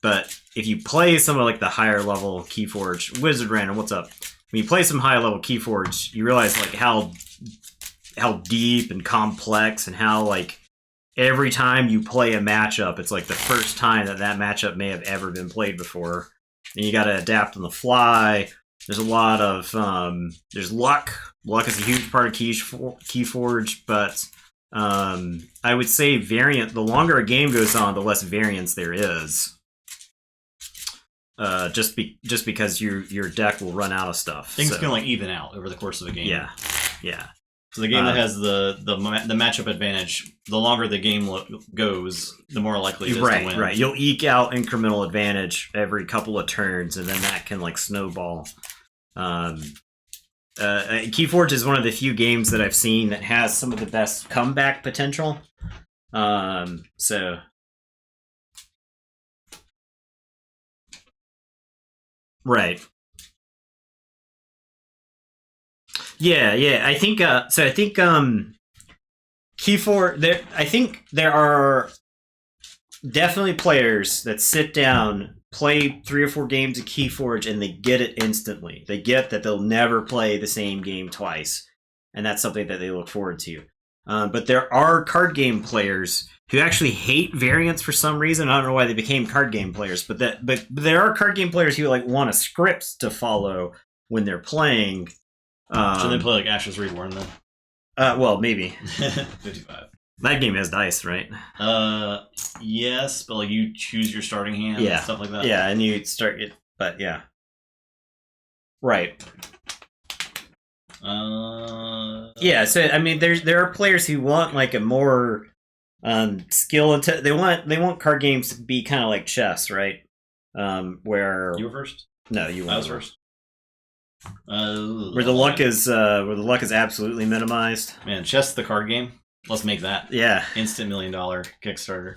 But if you play some of like the higher level Keyforge, Wizard Random, what's up? When you play some high level Keyforge, you realize like how deep and complex and how like every time you play a matchup, it's like the first time that matchup may have ever been played before. And you got to adapt on the fly. There's a lot of there's luck. Luck is a huge part of Keyforge, but I would say variant. The longer a game goes on, the less variance there is. Just because your deck will run out of stuff. Things can like even out over the course of a game. Yeah. So the game that has the matchup advantage, the longer the game goes, the more likely it is to win. Right. You'll eke out incremental advantage every couple of turns, and then that can like snowball. Keyforge is one of the few games that I've seen that has some of the best comeback potential. So. Right. Yeah. I think Keyforge. I think there are definitely players that sit down, play 3 or 4 games of Keyforge, and they get it instantly. They get that they'll never play the same game twice, and that's something that they look forward to. But there are card game players who actually hate variants for some reason. I don't know why they became card game players, but there are card game players who like want a script to follow when they're playing. So they play like Ashes Reborn then? Well, maybe. 55. That game has dice, right? Yes, but like you choose your starting hand and stuff like that. Yeah, and you start it, but yeah. Right. Yeah, so I mean there are players who want like a more skill into they want card games to be kind of like chess, right? Where you were first? No, you were. I was first. Where the luck is absolutely minimized. Man, chess the card game. Let's make that. Yeah. Instant $1 million Kickstarter.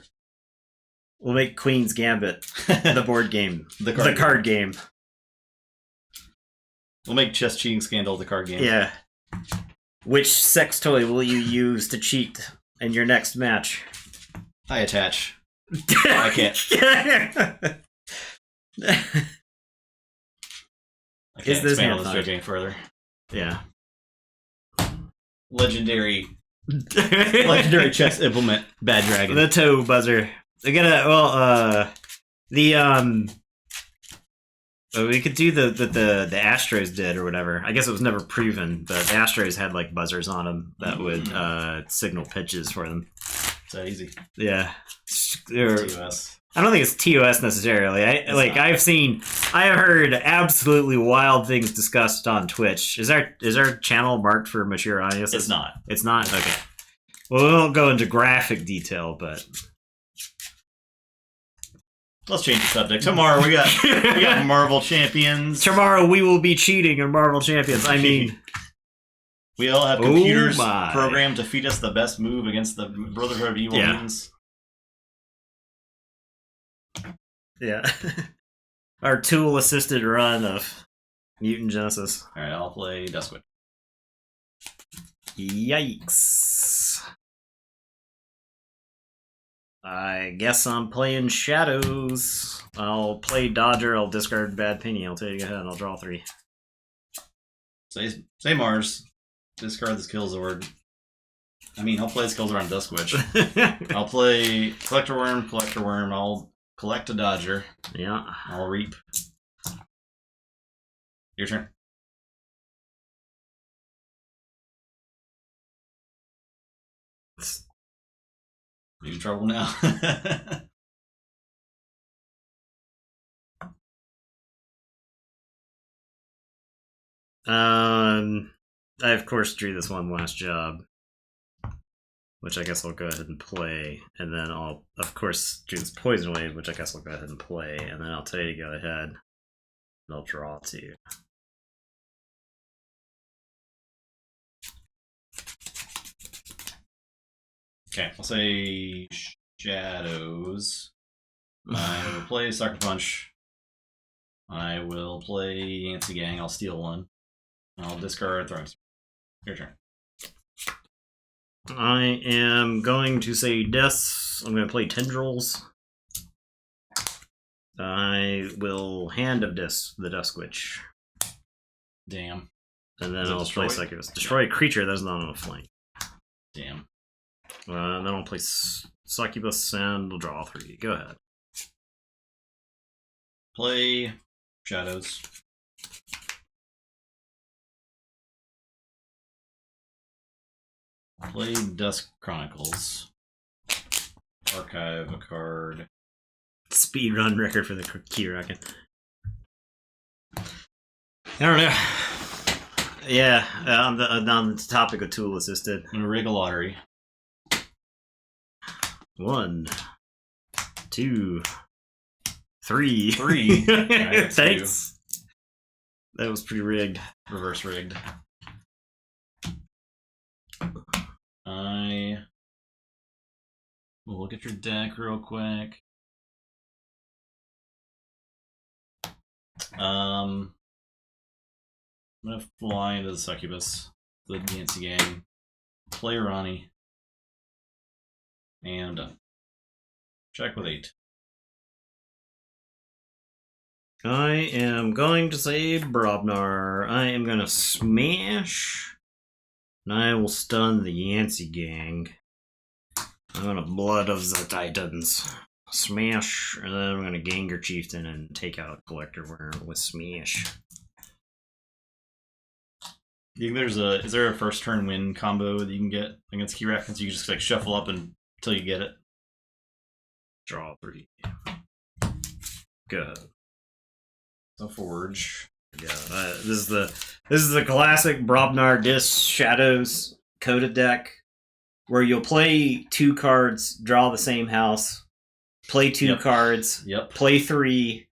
We'll make Queen's Gambit the board game. the card game. We'll make Chess Cheating Scandal the card game. Yeah. Which sex toy will you use to cheat in your next match? I attach. I can't. I can't expand on this joke any further. Yeah. Legendary chess implement Bad Dragon. The toe buzzer. We could do the Astros did or whatever. I guess it was never proven, but the Astros had like buzzers on them that would signal pitches for them. It's that easy. Yeah. TOS. I don't think it's TOS necessarily. I have heard absolutely wild things discussed on Twitch. Is our channel marked for mature audience? It's not. It's not? Okay. Well, we won't go into graphic detail, but let's change the subject. Tomorrow we got Marvel Champions. Tomorrow we will be cheating in Marvel Champions. I mean, we all have computers programmed to feed us the best move against the Brotherhood of Evil Mutants. Yeah. our tool-assisted run of Mutant Genesis. All right, I'll play Duskwitch. Yikes. I guess I'm playing Shadows. I'll play Dodger, I'll discard Bad Penny, I'll take ahead, I'll draw 3. Say Mars. Discard the skill Zord. I mean, I'll play skills around Duskwitch. I'll play Collector Worm. I'll collect a Dodger. Yeah. I'll reap. Your turn. You in trouble now. I of course drew this one last job, which I guess I'll go ahead and play, and then I'll of course do this Poison Wave, which I guess I'll go ahead and play, and then I'll tell you to go ahead, and I'll draw 2. Okay, I'll say Shadows. I will play Sucker Punch. I will play Yancey Gang. I'll steal 1. I'll discard Throwing Spear. Your turn. I am going to say Deaths. I'm going to play Tendrils. I will Hand of the Duskwitch. Damn. And then Is it I'll destroy? play Succubus. Destroy a creature that's not on a flank. Damn. And then I'll play Succubus and we'll draw 3. Go ahead. Play Shadows. Play Dusk Chronicles. Archive a card. Speed run record for the key rocket. I don't know. Yeah, on the topic of tool assisted. I'm gonna rig a lottery. 1, 2, 3. 3. Alright, Thanks. That was pretty rigged. Reverse rigged. We'll look at your deck real quick. I'm gonna fly into the Succubus, the Yancey Gang, play Ronnie, and I'm done. Check with 8. I am going to say Brobnar. I am going to smash. And I will stun the Yancey Gang. I'm going to Blood of the Titans. Smash. And then I'm going to Ganger Chieftain and take out Collector Worm with Smash. You think is there a first turn win combo that you can get against Key Reference? You can just like shuffle up until you get it. Draw 3. Good. So Forge. Yeah, this is the classic Brobnar Dis Shadows Coda deck, where you'll play 2 cards, draw the same house, play 2 cards, play 3,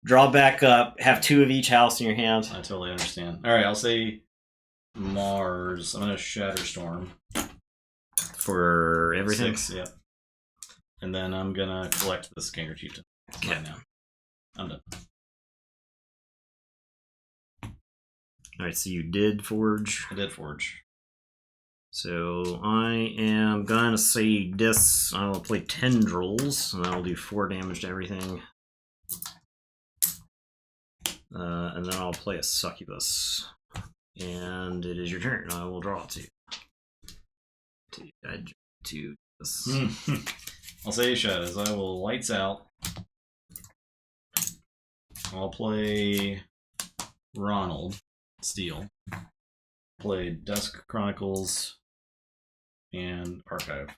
draw back up, have 2 of each house in your hand. I totally understand. All right, I'll say Mars. I'm gonna Shatter Storm For everything? 6. Yep. And then I'm gonna collect this Ganger Chieftain. Okay. Right now. I'm done. Alright, so you did Forge. I did Forge. So I am gonna say this. I will play Tendrils, and I'll do 4 damage to everything. And then I'll play a Succubus. And it is your turn. I will draw 2. To this. I'll say Shadows. I will Lights Out. I'll play Ronald Steele. Play Dusk Chronicles and Archive.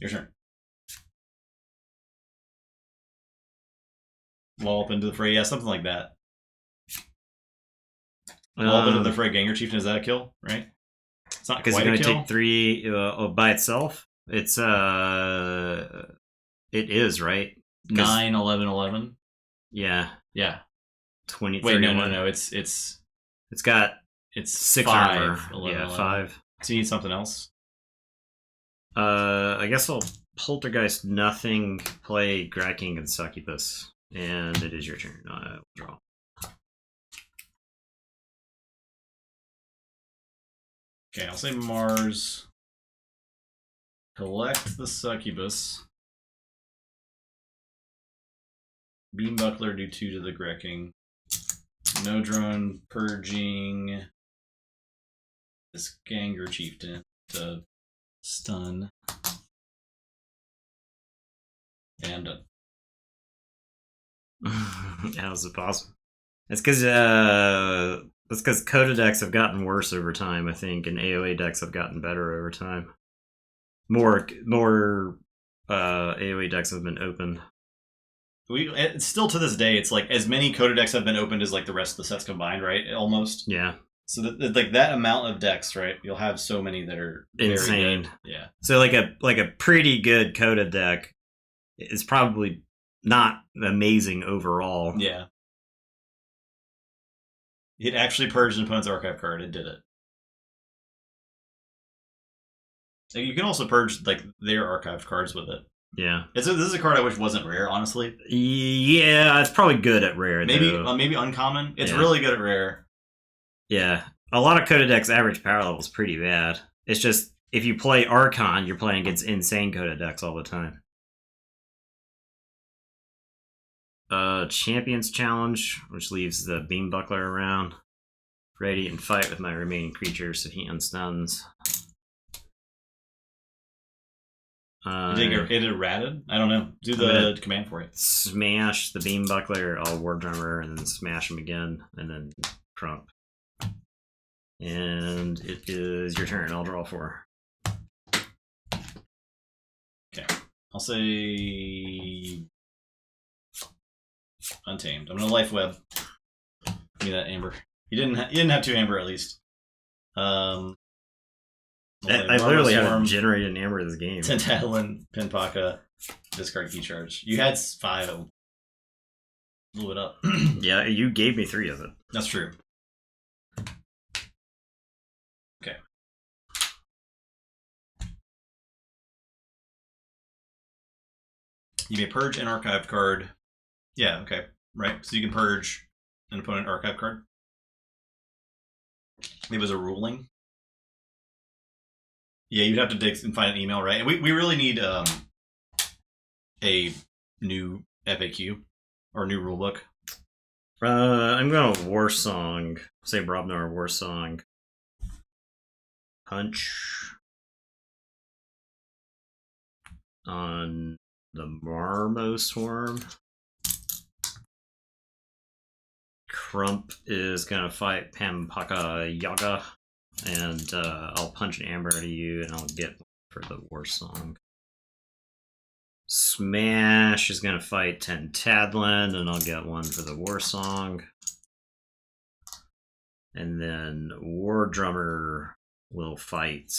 Your turn. Lull up into the fray. Yeah, something like that. Lull up into the fray. Ganger Chieftain. Is that a kill? Right? It's not because quite you're a gonna kill. take 3 by itself. It's it is right. 9, 11, 11. Yeah. Yeah. 20. Wait, 31. no. It's got 6 5, armor. 11, Yeah, 11. 5. So you need something else. I guess I'll Poltergeist nothing. Play Grad King and Succubus And it is your turn. Draw. Okay, I'll say Mars. Collect the Succubus. Beam Buckler, do 2 to the Grecking. No drone, purging this Ganger Chieftain to stun. And done. How's it possible? It's because Coda decks have gotten worse over time, I think, and AoE decks have gotten better over time. More AoE decks have been opened. It's still to this day, it's like as many Coda decks have been opened as like the rest of the sets combined, right? Almost. Yeah. So like that amount of decks, right? You'll have so many that are insane. Good. Yeah. So like a pretty good Coda deck is probably not amazing overall. Yeah. It actually purged an opponent's archive card. It did it. You can also purge like their archived cards with it. Yeah. This is a card I wish wasn't rare, honestly. Yeah, it's probably good at rare. Maybe uncommon. It's really good at rare. Yeah. A lot of Coda decks average power level is pretty bad. It's just if you play Archon, you're playing against insane Coda decks all the time. Champions Challenge, which leaves the Beam Buckler around. Ready and fight with my remaining creatures so he unstuns. It ratted? I don't know. Do the command for it. Smash the Beam Buckler, I'll War Drummer, and then smash him again, and then Crump. And it is your turn. I'll draw 4. Okay. I'll say Untamed. I'm gonna Life Web. Give me that Amber. You didn't have 2 Amber at least. I literally haven't generated an Amber this game. Tentatlin, Pinpaka, discard key charge. You had 5. Blew it up. Yeah, you gave me 3 of it. That's true. Okay. You may purge an archive card. Yeah, okay. Right. So you can purge an opponent archive card. It was a ruling. Yeah, you'd have to dig and find an email, right? And we really need a new FAQ or new rulebook. I'm going to War Song. Say Brobnar War Song. Punch on the Marmo Swarm. Crump is going to fight Pampaka Yaga. And I'll punch an Amber out of you, and I'll get for the War Song. Smash is going to fight Tentadlin, and I'll get 1 for the War Song. And then War Drummer will fight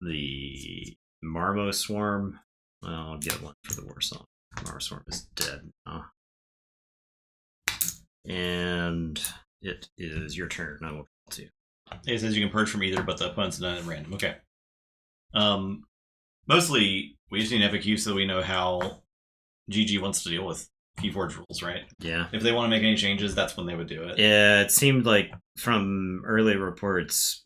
the Marmo Swarm. I'll get 1 for the War Song. Marmo Swarm is dead now. And it is your turn. I will call to you. It says you can purge from either, but the opponent's done at random. Okay. Mostly, we just need FAQ so we know how GG wants to deal with Keyforge rules, right? Yeah. If they want to make any changes, that's when they would do it. Yeah, it seemed like from early reports,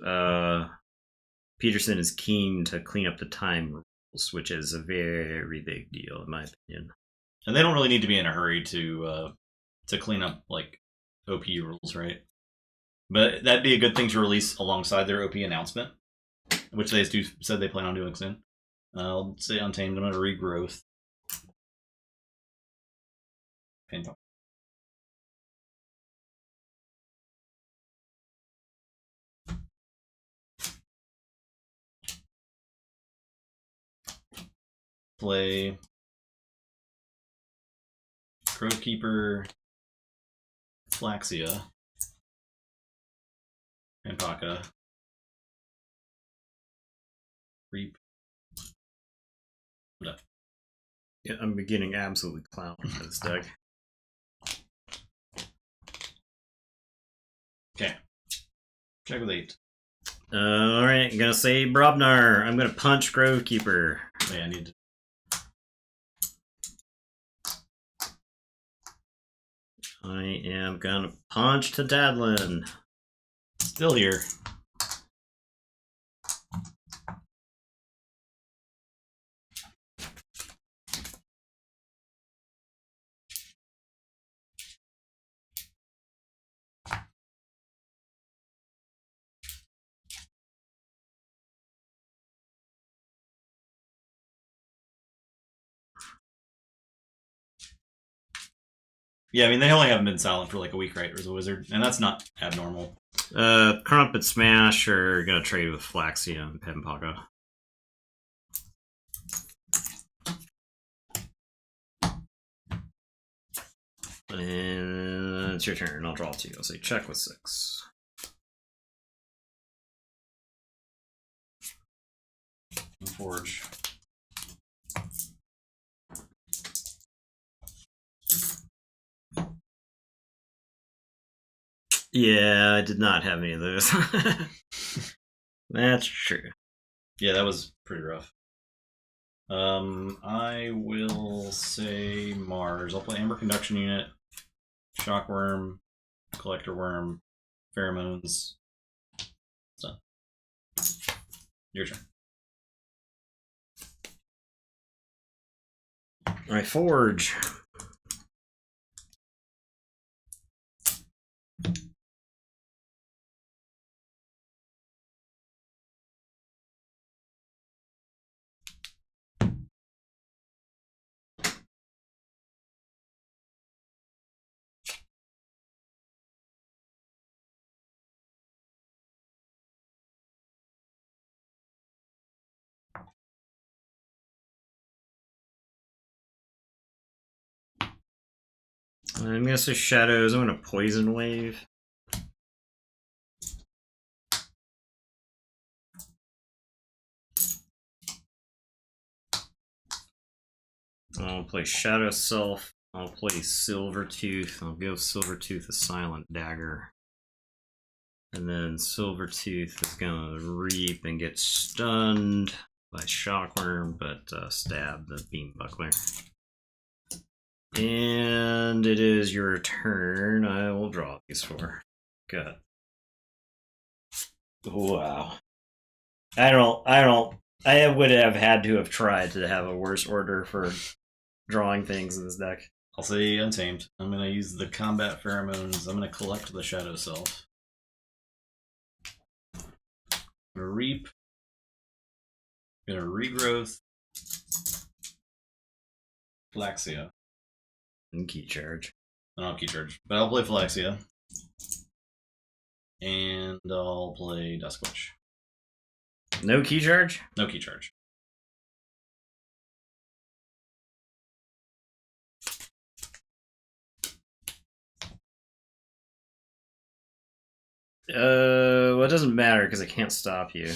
Peterson is keen to clean up the time rules, which is a very big deal, in my opinion. And they don't really need to be in a hurry to clean up, like, OP rules, right? But that'd be a good thing to release alongside their OP announcement, which they said they plan on doing soon. I'll say Untamed. I'm going to Regrowth. Play Grovekeeper, Flaxia, Pampaka, Reap. Yeah, I'm beginning absolutely clowning with this deck. Okay. Check with 8. Alright, I'm gonna say Brobnar. I'm gonna punch Grovekeeper. Yeah, I need to. I am gonna punch to Dadlin. Still here. Yeah, I mean, they only haven't been silent for like a week, right? As a wizard, and that's not abnormal. Crump and Smash are gonna trade with Flaxia and Pimpaga. And it's your turn. I'll draw 2. I'll say check with 6. Forge. Yeah, I did not have any of those. That's true. Yeah, that was pretty rough. I will say Mars. I'll play Amber Conduction Unit, Shockworm, Collector Worm, Pheromones. So, your turn. Alright, Forge. I'm gonna say Shadows. I'm gonna Poison Wave. I'll play Shadow Self. I'll play Silvertooth. I'll give Silvertooth a Silent Dagger. And then Silvertooth is gonna Reap and get stunned by Shockworm, but stab the Beam Buckler. And it is your turn. I will draw these 4. Good. Wow. I would have had to have tried to have a worse order for drawing things in this deck. I'll say Untamed. I'm going to use the Combat Pheromones. I'm going to collect the Shadow Self. I'm going to Reap. I'm going to Regrowth. Flaxia. And Key Charge. I don't have Key Charge, but I'll play Flaxia. And I'll play Duskwitch. No Key Charge? No Key Charge. Well, it doesn't matter because I can't stop you.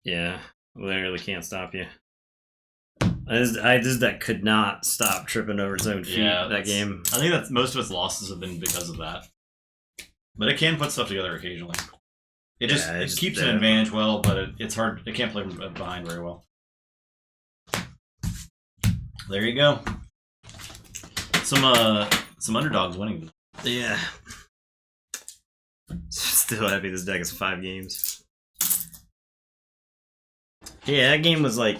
Yeah, literally can't stop you. This deck could not stop tripping over its own feet that game. I think that most of its losses have been because of that. But it can put stuff together occasionally. It keeps an advantage well, but it's hard. It can't play from behind very well. There you go. Some underdogs winning. Yeah. Still happy this deck is 5 games. Yeah, that game was like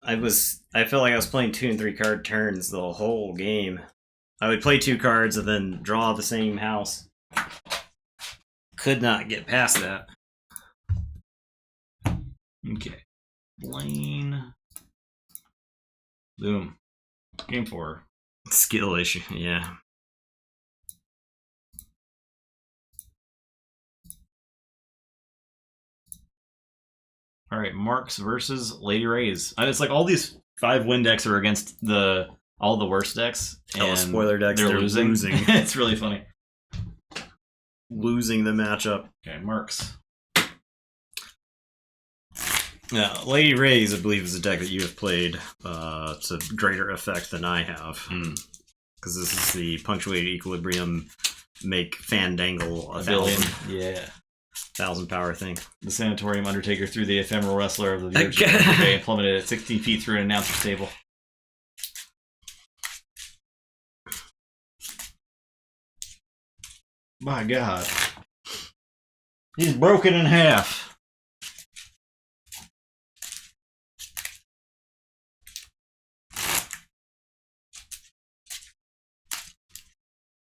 I felt like I was playing 2 and 3 card turns the whole game. I would play 2 cards and then draw the same house. Could not get past that. Okay. Blaine. Boom. Game 4. Skill issue, yeah. All right, Marks versus Lady Rays. It's like all these 5-win decks are against all the worst decks. And spoiler decks, they're losing. It's really funny. Losing the matchup. Okay, Marks. Yeah, Lady Rays, I believe, is a deck that you have played to greater effect than I have. Because this is the Punctuated Equilibrium, make Fandangle a 1,000. Yeah. 1,000 power thing. The Sanatorium Undertaker threw the Ephemeral Wrestler of the Viewership and plummeted at 16 feet through an announcer's table. My God. He's broken in half.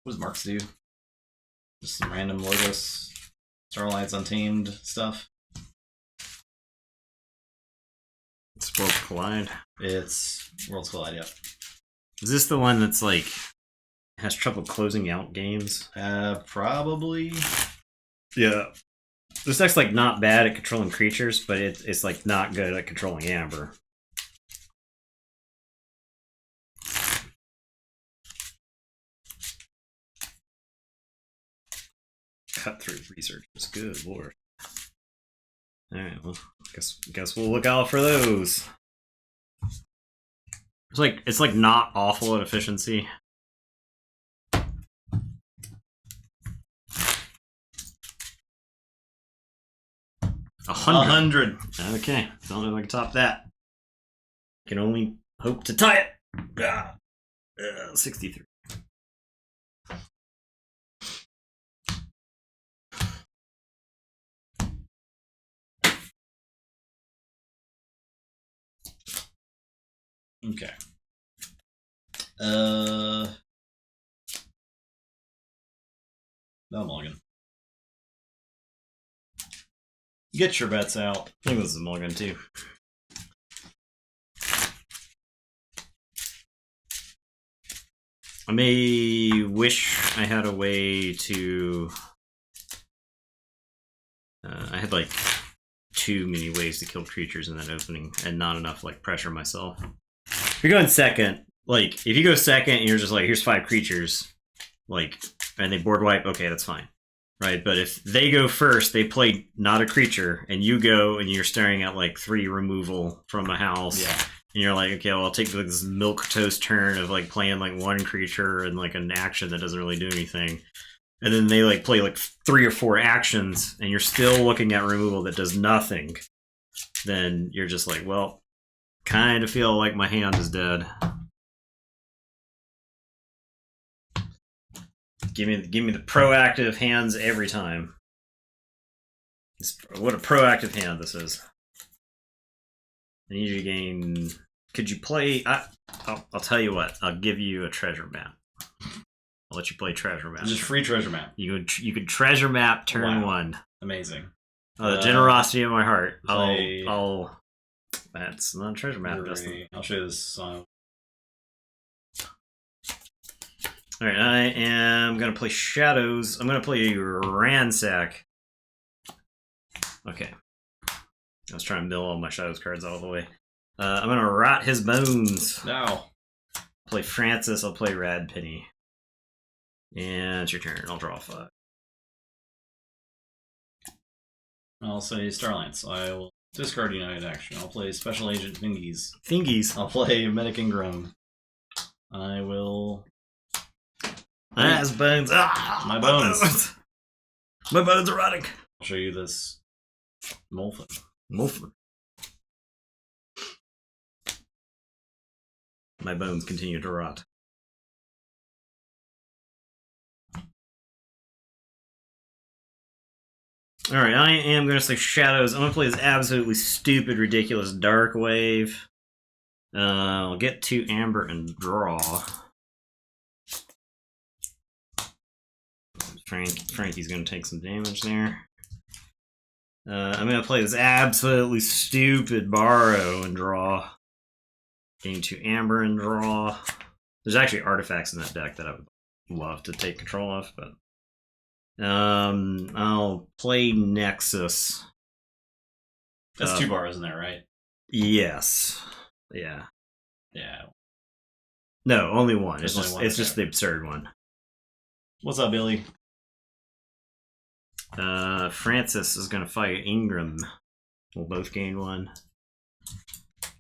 What does Marks do? Just some random Logos, Starlight's Untamed stuff. It's Worlds Collide. It's Worlds Collide, yeah. Is this the one that's like has trouble closing out games? Probably. Yeah. This deck's like not bad at controlling creatures, but it's like not good at controlling Amber. Cut through researchers. Good lord. Alright, well, guess we'll look out for those. It's like not awful at efficiency. 100. Okay, don't know if I can top that. Can only hope to tie it. 63. Okay. No mulligan. Get your bets out. I think this is a mulligan too. I may wish I had a way to... I had like too many ways to kill creatures in that opening and not enough like pressure myself. If you're going second, like if you go second and you're just like, here's 5 creatures, like, and they board wipe, okay, that's fine. Right, but if they go first, they play not a creature, and you go and you're staring at like 3 removal from a house, Yeah. and you're like, okay, well, I'll take like this milquetoast turn of like playing like 1 creature and like an action that doesn't really do anything, and then they like play like 3 or 4 actions, and you're still looking at removal that does nothing. Then you're just like, well, kind of feel like my hand is dead. Give me the proactive hands every time. What a proactive hand this is. I need you to gain. Could you play? I'll tell you what. I'll give you a treasure map. I'll let you play treasure map. Just free treasure map. You could treasure map turn 1. Amazing. The generosity of my heart. Play... That's not a treasure map, Justin. I'll show you this. Alright, I am going to play Shadows. I'm going to play Ransack. Okay. I was trying to mill all my Shadows cards out of the way. I'm going to Rot His Bones. No. Play Francis. I'll play Rad Penny. And it's your turn. I'll draw 5. I'll say Starlines. I will discard United Action. I'll play Special Agent Thingies. Thingies. I'll play Medic Ingram. I will... His bones. Ah, my bones. My bones are rotting. I'll show you this Molfen. My bones continue to rot. Alright, I am going to say Shadows. I'm going to play this absolutely stupid, ridiculous Dark Wave. I'll get 2 Amber and draw. Frankie's going to take some damage there. I'm going to play this absolutely stupid Borrow and draw. Gain 2 Amber and draw. There's actually artifacts in that deck that I would love to take control of, but... I'll play Nexus. That's 2 bars in there, right? Yes. Yeah. Yeah. No, only 1. There's only one, It's just the absurd one. What's up, Billy? Francis is going to fight Ingram. We'll both gain 1.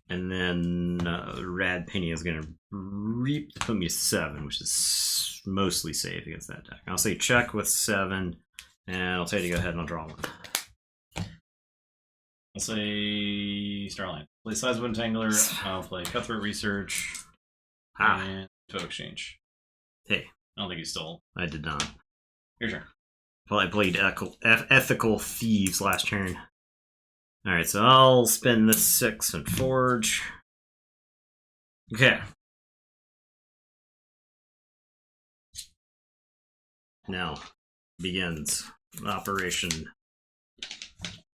And then Rad Penny is going to put me to 7, which is mostly safe against that deck. I'll say check with 7, and I'll tell you to go ahead and I'll draw 1. I'll say Starline. Play Seismic Entangler. I'll play Cutthroat Research. And Photo Exchange. Hey. I don't think you stole. I did not. Your turn. Probably played Ethical Thieves last turn. Alright, so I'll spend this 6 and Forge. Okay. Now begins Operation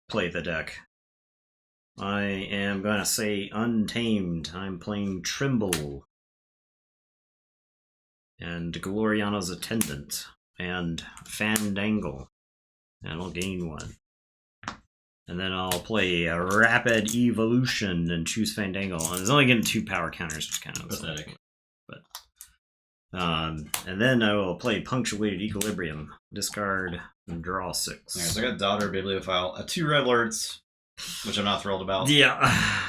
Play the Deck. I am gonna say Untamed. I'm playing Trimble. And Gloriana's Attendant. And Fandangle. And I'll gain 1. And then I'll play a Rapid Evolution and choose Fandangle. And it's only getting 2 power counters, which is kind of pathetic. But and then I will play Punctuated Equilibrium. Discard and draw 6. Alright, so I got Daughter, Bibliophile, 2 red alerts, which I'm not thrilled about. Yeah,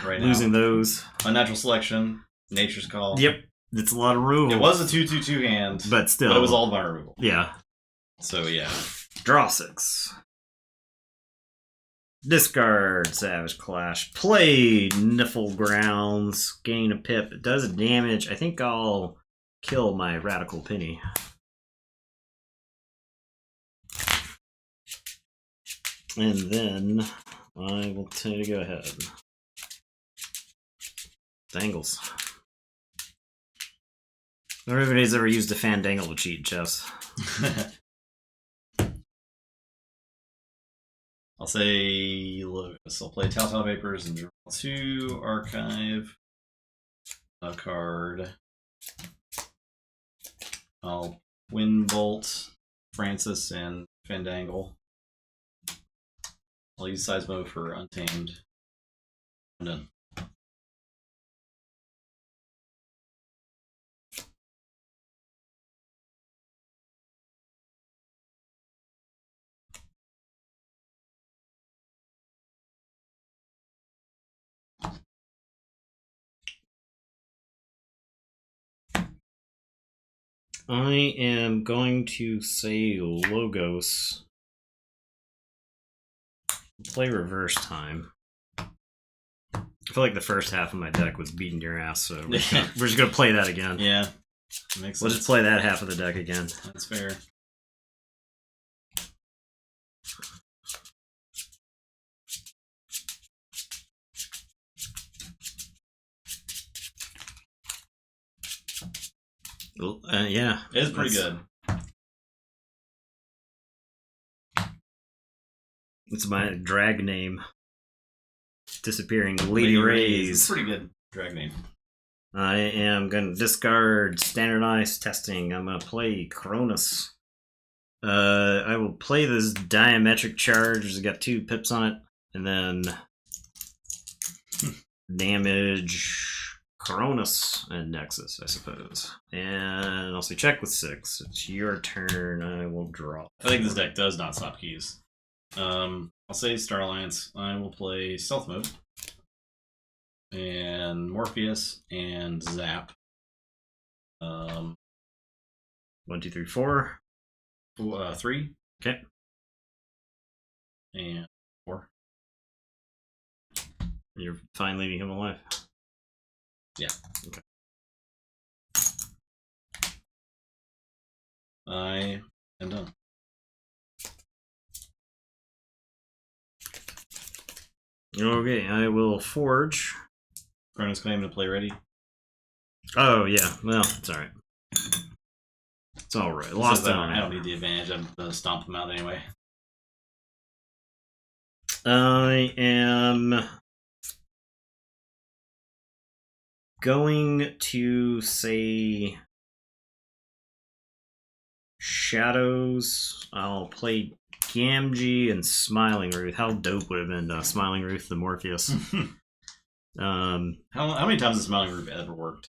right losing now. those. Unnatural Selection, Nature's Call. Yep, it's a lot of removal. It was a 2/2/2 hand, but still, but it was all my removal. Yeah. So yeah, Draw 6. Discard Savage Clash. Play Niffle Grounds. Gain a pip. It does damage. I think I'll kill my Radical Penny. And then I will tell you to go ahead. Dangles. Everybody's ever used a Fandangle to cheat chess. I'll say Logos. I'll play Telltale Vapors and draw 2, archive a card. I'll Windbolt, Francis, and Fandangle. I'll use Seismo for Untamed. I'm done. I am going to say Logos. Play Reverse Time. I feel like the first half of my deck was beating your ass, so we're just gonna play that again. Yeah, makes sense. We'll just play that half of the deck again. That's fair. Yeah. It is pretty good. It's my drag name. Disappearing Lady Rays. It's a pretty good drag name. I am going to discard Standardized Testing. I'm going to play Cronus. I will play this Diametric Charge. It's got 2 pips on it. And then damage Cronus and Nexus, I suppose. And I'll say check with 6. It's your turn. I will draw. I think this deck does not stop keys. I'll say Star Alliance. I will play Stealth Mode. And Morpheus and Zap. 1, 2, 3, 4. 3. Okay. And 4. You're fine leaving him alive. Yeah. Okay. I am done. Okay, I will Forge. Chronos claim to play ready. Oh, yeah. Well, it's alright. It's alright. Lost I don't need the advantage. I'm going to stomp them out anyway. I am going to say Shadows. I'll play Gamgee and Smiling Ruth. How dope would have been Smiling Ruth the Morpheus. How many times has Smiling Ruth ever worked?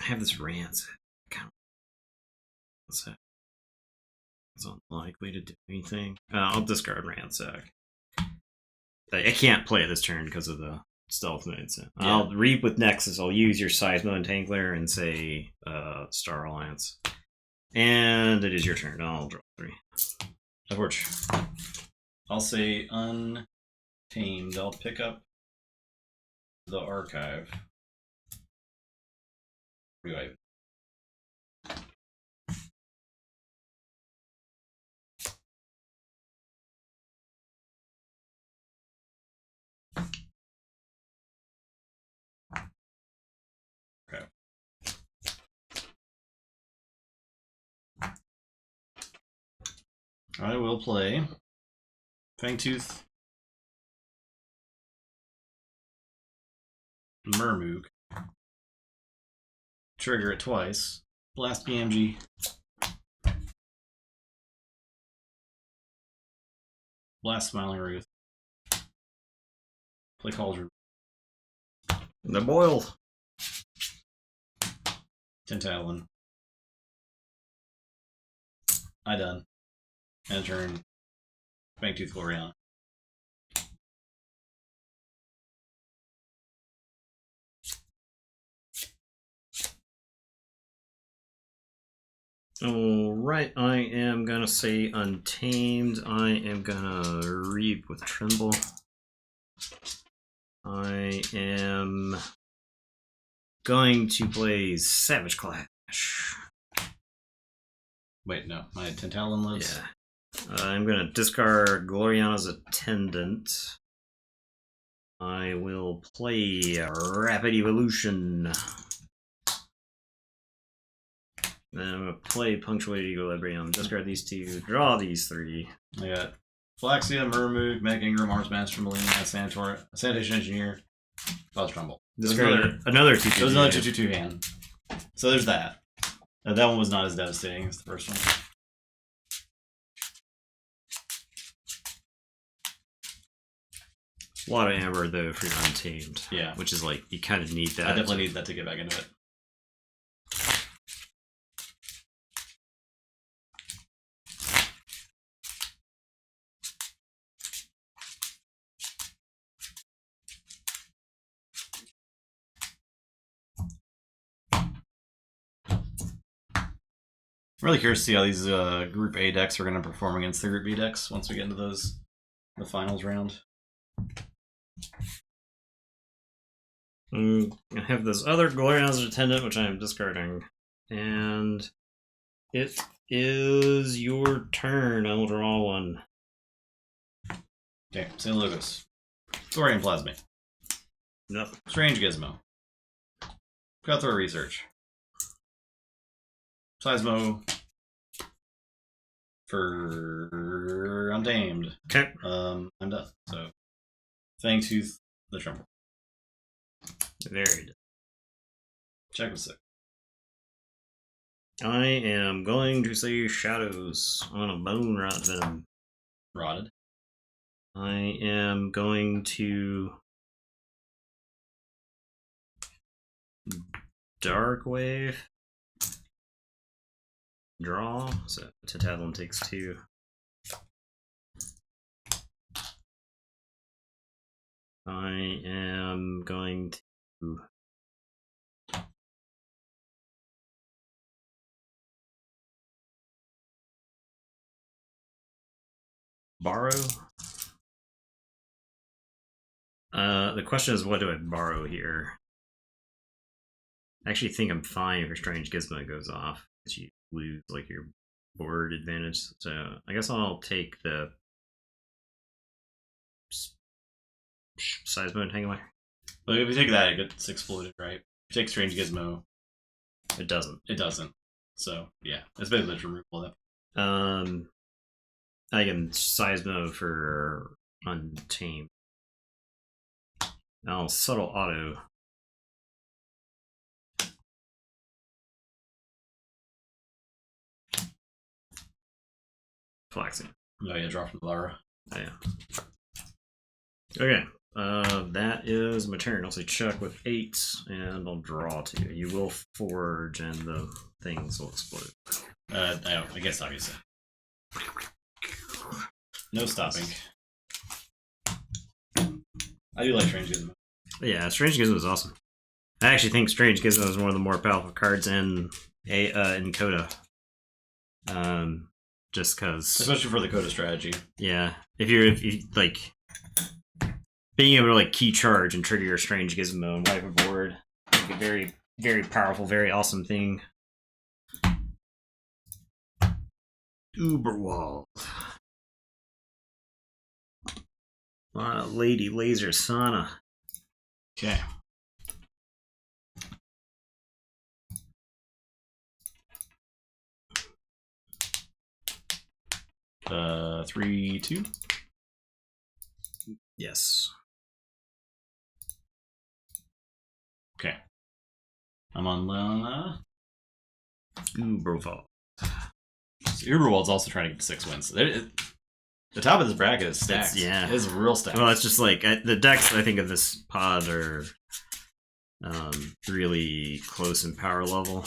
I have this rant. What's that? It's unlikely to do anything. I'll discard Ransack. I can't play it this turn because of the stealth mode. So yeah. I'll Reap with Nexus. I'll use your Seismo and Tangler and say Star Alliance. And it is your turn. I'll draw 3. Forge. I'll say Untamed. I'll pick up the archive. Do I? I will play Fangtooth Mermook. Trigger it twice. Blast BMG. Blast Smiling Ruth. Play Cauldron. The boil. Tintalon. I done. And turn. Fangtooth Gloriana. Alright, I am gonna say Untamed. I am gonna Reap with Tremble. I am going to play Savage Clash. Wait, no. My Tintalon lives? Yeah. I'm gonna discard Gloriana's Attendant. I will play Rapid Evolution. Then I'm going to play Punctuated Equilibrium, discard these two, draw these three. I got Flaxia, Mermook, Meg Ingram, Mars Master, Melina, Sanitation Engineer, Buzz Trumbull. Discard another 2/2. There was another 2/2 hand. So there's that. That one was not as devastating as the first one. A lot of Amber, though, for Untamed. Yeah. Which is like, you kind of need that. I definitely need that to get back into it. I'm really curious to see how these Group A decks are going to perform against the Group B decks once we get into the finals round. I have this other Gloriana's Attendant, which I am discarding. And it is your turn. I will draw one. Okay, St. Lucas. Thorium Plasmate. Nope. Strange Gizmo. Cutthroat Research. Seismo. For Untamed. Okay. I'm done. So, Fangtooth, the Tremble. Very good. Check with 6. I am going to say Shadows on a Bone Rot Venom. Rotted. I am going to Dark Wave. Draw. So Tintalon takes 2. I am going to borrow. The question is, what do I borrow here? I actually think I'm fine if your Strange Gizmo goes off, because you lose like your board advantage. So I guess I'll take the Seismo Entangler. But if you take that, it gets exploded, right? If you take Strange Gizmo, It doesn't. it doesn't. So, yeah. It's basically just removal. I can Seismo for Untamed. I'll Subtle Auto. Flaxing. Oh, yeah, draw from Lara. Oh, yeah. Okay. That is my turn. I'll say check with 8, and I'll draw 2. You will forge, and the things will explode. I guess obviously. No stopping. I do like Strange Gizmo. Yeah, Strange Gizmo is awesome. I actually think Strange Gizmo is one of the more powerful cards in Coda. Just because, Especially for the Coda strategy. yeah, if you like being able to like key charge and trigger your Strange Gizmo and wipe a board, like a very, very powerful, very awesome thing. Uberwald. Lady Laser Sauna. Okay. 3-2. Yes. Okay. I'm on Uberval. So Uberwald's also trying to get 6 wins. The top of this bracket is stacked. Yeah. It's real stacked. Well, it's just like the decks I think of this pod are really close in power level.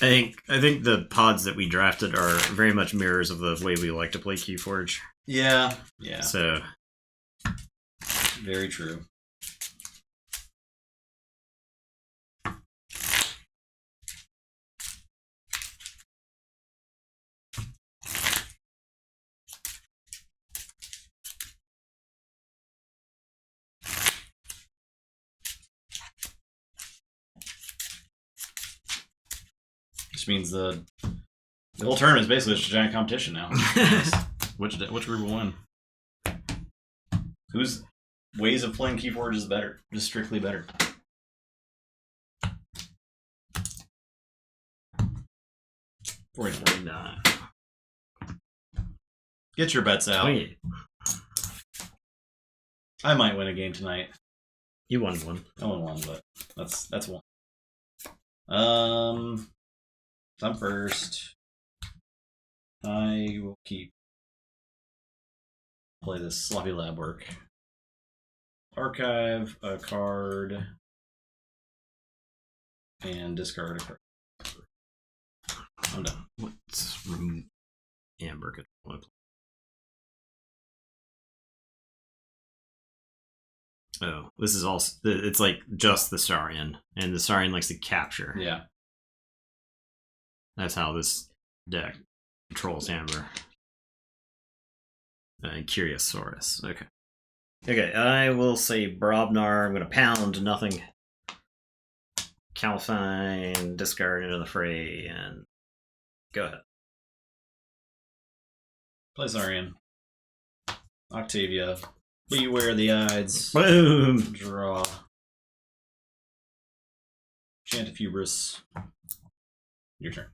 I think the pods that we drafted are very much mirrors of the way we like to play Keyforge. Yeah. So Very true. Which means the whole tournament is basically just a giant competition now. Which group will win? Whose ways of playing Keyforge is better? Just strictly better. nah. Get your bets out. Wait, I might win a game tonight. you won one. I won one, but that's one. I'm first. I will play this sloppy lab work. Archive a card and discard a card. I'm done. What's room? Amber. Oh, this is also it's like just the Saurian, and the Saurian likes to capture. Yeah. That's how this deck controls Amber. And Curiosaurus. Okay. Okay, I will say Brobnar. I'm going to pound nothing. Calfine, discard into the fray, and go ahead. Play Saurian. Octavia. Beware the Ides. Boom! Draw. Chantifubris. Your turn.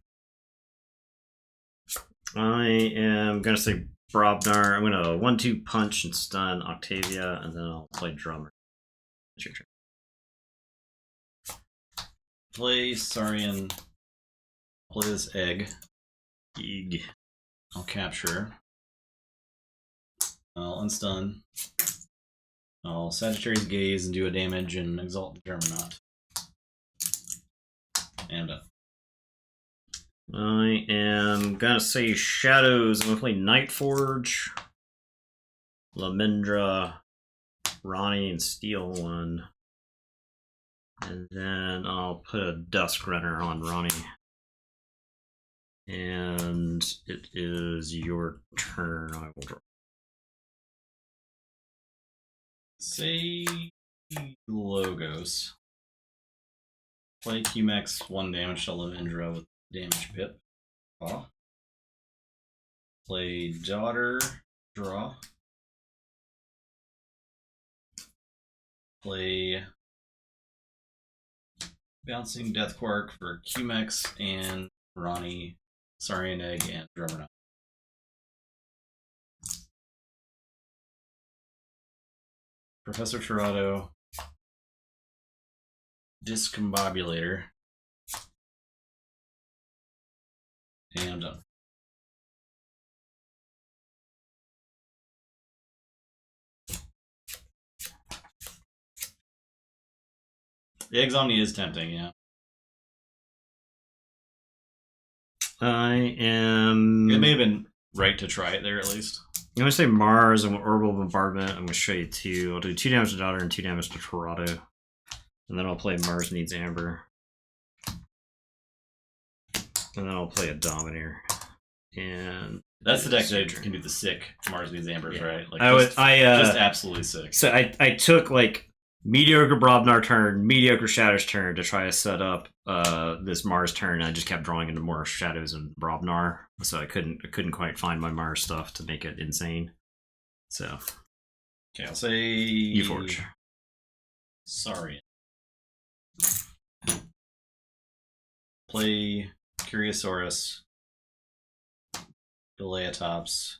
I am going to say Brobnar. I'm going to 1-2 punch and stun Octavia, and then I'll play Drummer. It's your turn. Play Saurian. Play this egg. Eeg. I'll capture. I'll unstun. I'll Sagittarius Gaze and do a damage and Exalt the Germanaut. And done. I am gonna say Shadows. I'm gonna play Nightforge, Lamindra, Ronnie, and steal one. And then I'll put a Dusk Runner on Ronnie. And it is your turn. I will draw. Say Logos. Play QMax 1 damage to Lamindra with damage pip. Draw. Play Daughter. Draw. Play Bouncing Death Quark for QMax and Ronnie, Saurian Egg, and Drummer. Professor Tirado, Discombobulator, and I'm done. The Exomni is tempting, yeah. I am. It may have been right to try it there at least. I'm gonna say Mars and Orbital Bombardment. I'm gonna show you two. I'll do 2 damage to Daughter and 2 damage to Tirado. And then I'll play Mars Needs Amber. And then I'll play a Domineer. And that's the deck that can do the sick Mars Needs Ambers, yeah. right? Like just absolutely sick. So I took like mediocre Brobnar turn, mediocre Shadows turn to try to set up this Mars turn. I just kept drawing into more Shadows and Brobnar, so I couldn't quite find my Mars stuff to make it insane. So Okay, I'll say Keyforge. Sorry. Play Curiosaurus, Galeatops,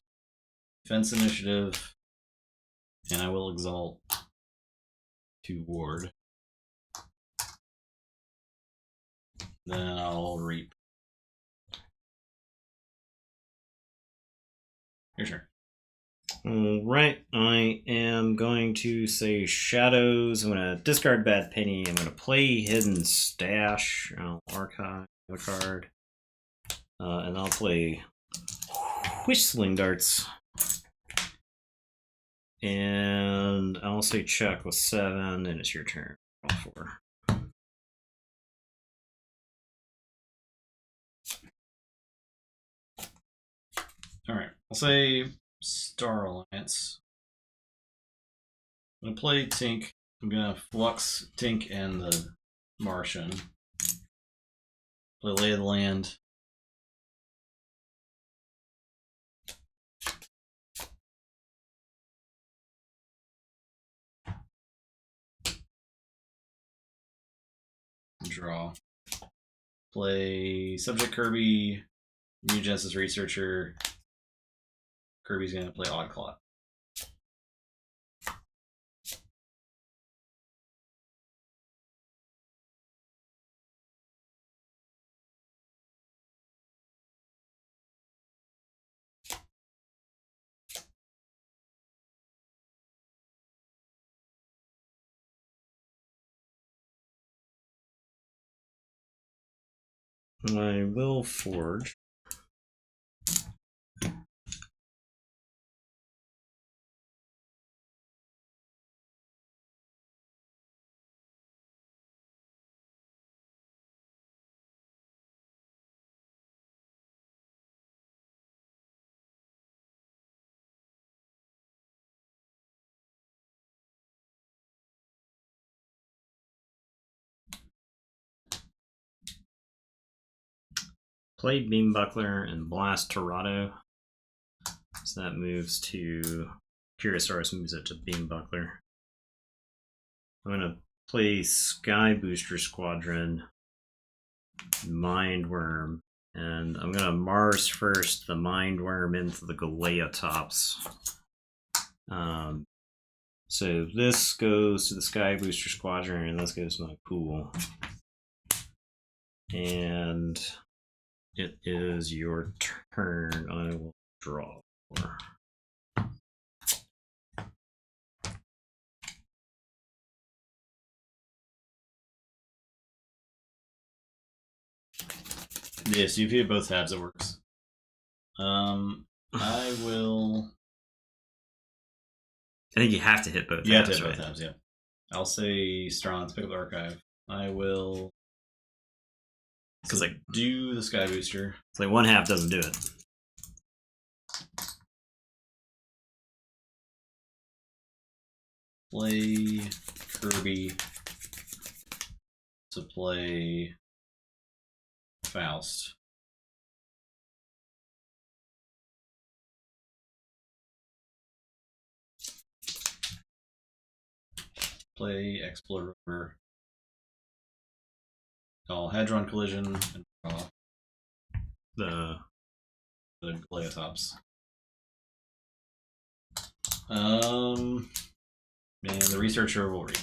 Defense Initiative, and I will exalt to Ward. Then I'll reap. Your turn. Alright, I am going to say Shadows. I'm going to discard Bad Penny. I'm going to play Hidden Stash. I'll archive a card. And I'll play Whistling Darts. And I'll say check with 7, and it's your turn. Roll 4. Alright, I'll say Star Alliance. I'm going to play Tink. I'm going to Flux Tink and the Martian. Play Lay of the Land. Draw. Play Subject Kirby, Mutagenesis Researcher. Kirby's going to play Oddclot. I will forge. Play Beam Buckler and Blast Torado. So that moves to Curiosaurus, moves it to Beam Buckler. I'm gonna play Sky Booster Squadron, Mindworm, and I'm gonna Mars first the Mindworm into the Galeatops. So this goes to the Sky Booster Squadron, and this goes to my pool. And it is your turn. I will draw 4. Yeah, so if you have both tabs, it works. I will. I think you have to hit both You have to tabs, hit both right? tabs, yeah. I'll say Strons, pick up the archive. I will. Because like do the Sky Booster. it's like one half doesn't do it. Play Kirby to play Faust. Play Explorer. Call Hadron Collision and draw The Galeatops. And the Researcher will read.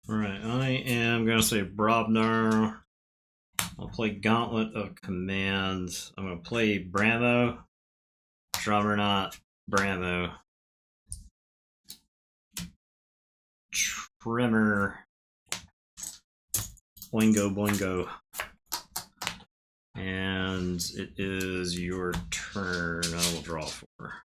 Alright, I am going to say Brobnar. I'll play Gauntlet of Commands. I'm going to play Bramo, Drummerknot, Bramo, Trimmer, Boingo Boingo. And it is your turn. I will draw 4.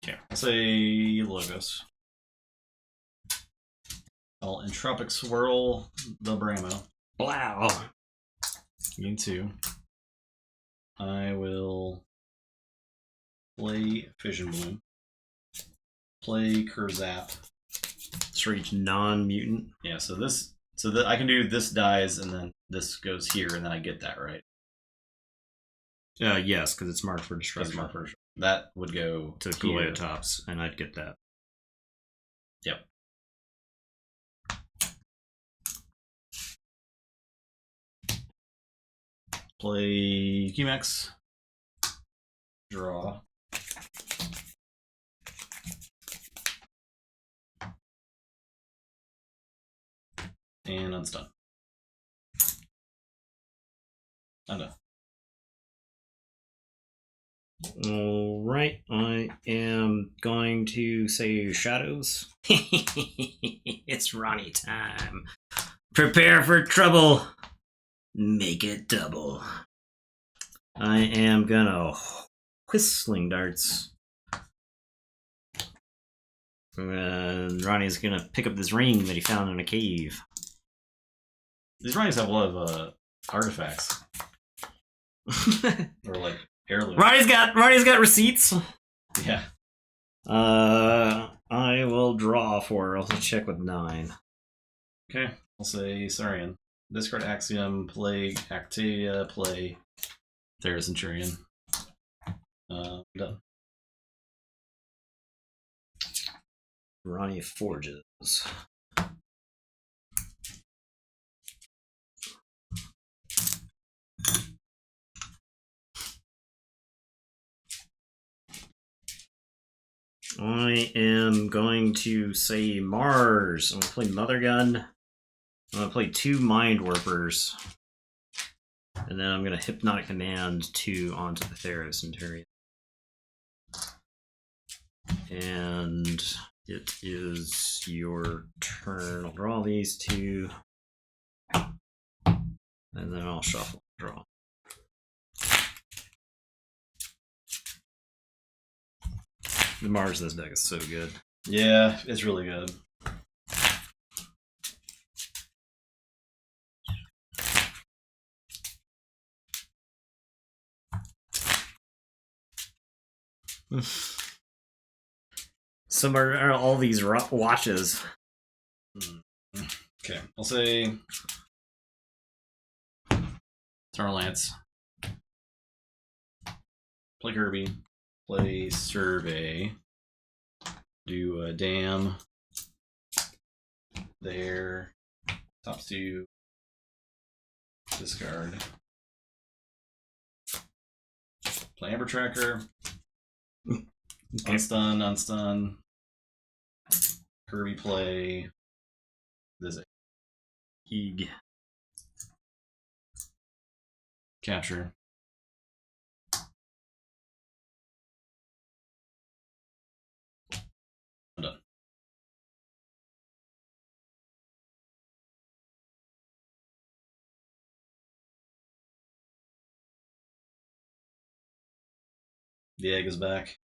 Okay, I'll say Logos. I'll Entropic Swirl the Bramo. Wow. You too. I will play Fission Bloom. Play Kurzap. It's for each non-mutant. Yeah, so that I can do this dies and then this goes here and then I get that, right? Yes, because it's marked for destruction. That's marked for destruction. That would go to here. Tops, and I'd get that. Yep. Play Qmax. Draw. And unstun. I'm done. All right, I am going to say shadows. It's Ronnie time. Prepare for trouble. Make it double. I am gonna whistling darts. And Ronnie's gonna pick up this ring that he found in a cave. These Ronnies have a lot of artifacts. Or like heirlooms. Ronnie's got receipts. Yeah. I will draw 4. I'll check with 9. Okay. I'll say Saurian. Discard Axiom, play Activia, play Thera Centurion. Done. Ronnie forges. I am going to say Mars. I'm going to play Mother Gun. I'm going to play 2 Mind Warpers. And then I'm going to Hypnotic Command 2 onto the Thera Centurion. And it is your turn. I'll draw these 2. And then I'll shuffle and draw. The Mars in this deck is so good. Yeah, it's really good. Some are all these watches. Okay, I'll say Starlance. Play Kirby. Play Survey. Do a Dam. There. Top 2. Discard. Play Amber Tracker. Okay. Unstun. Kirby play. Visit. Eeg. Capture. I'm done. The egg is back.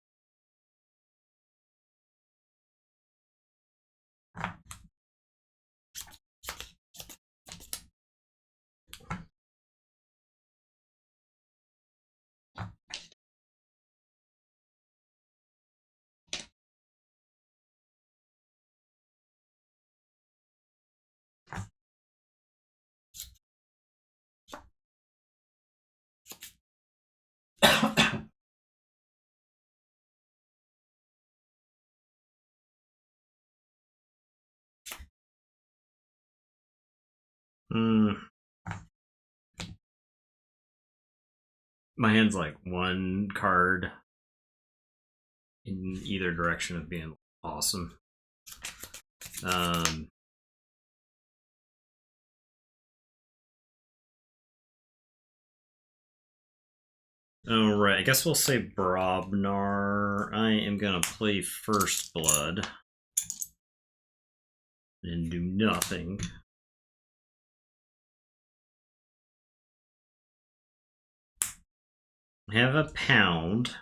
My hand's like 1 card in either direction of being awesome. Alright, I guess we'll say Brobnar. I am gonna play First Blood. And do nothing. Have a pound.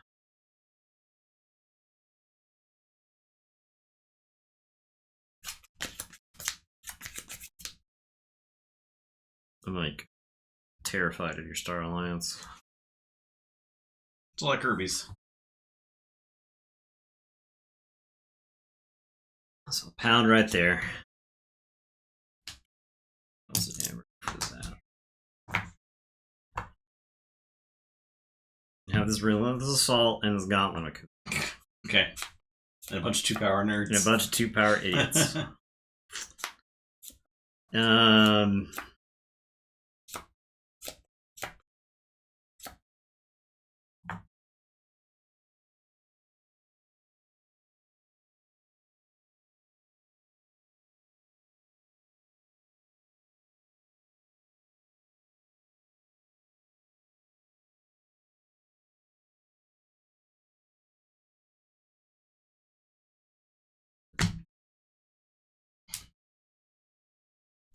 I'm like terrified of your Star Alliance. It's like Kirby's. So pound right there. What's the hammer for that? You have this relentless assault and this gauntlet. Okay. And a bunch of 2-power nerds. And a bunch of 2-power idiots.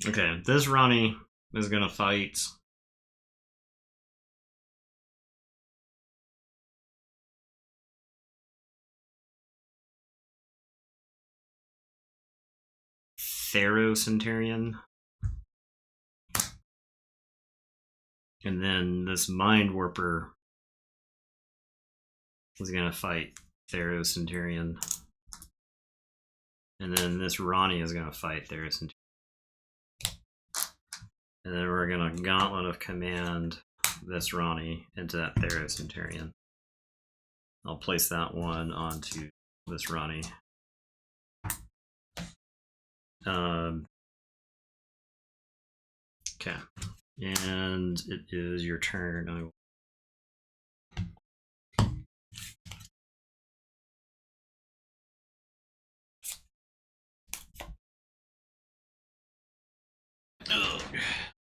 Okay, this Ronnie is gonna fight. Pharaoh Centurion. And then this Mind Warper is gonna fight Pharaoh Centurion. And then this Ronnie is gonna fight Pharaoh Centurion. And then we're gonna Gauntlet of Command this Ronnie into that Pharaoh Centurion. I'll place that one onto this Ronnie. Okay. And it is your turn. I will...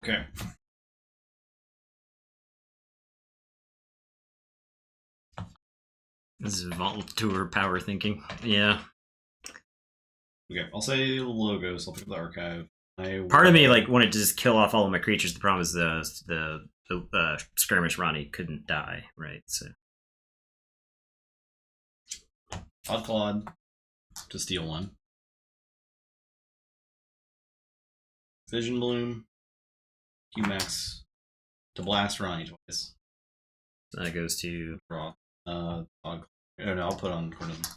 Okay. This is Voltour power thinking. Yeah. Okay, I'll say logos. I'll pick up the archive. Part of me like wanted to just kill off all of my creatures. The problem is the skirmish Ronnie couldn't die, right? So Odd Clawed to steal one. Vision Bloom. Q-Max to blast Ronnie twice. So that goes to Draw. No, I'll put on Cornism.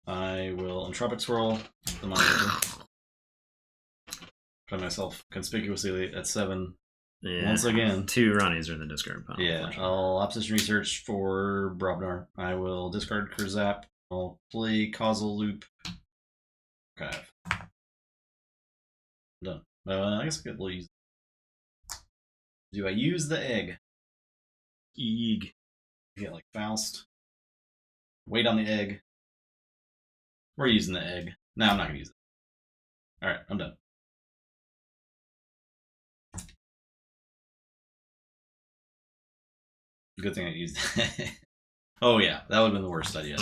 I will Entropic Swirl the monitor. Try myself conspicuously at 7. yeah. Once again. 2 Ronnies are in the discard pile. Yeah, I'll Opposition Research for Brobnar. I will discard Kurzap. I'll play Causal Loop. Okay. Done. I guess I could use. Do I use the egg? Eeg. Get like Faust. Wait on the egg. We're using the egg. No, I'm not gonna use it. Alright, I'm done. Good thing I used that. Oh yeah, that would have been the worst idea.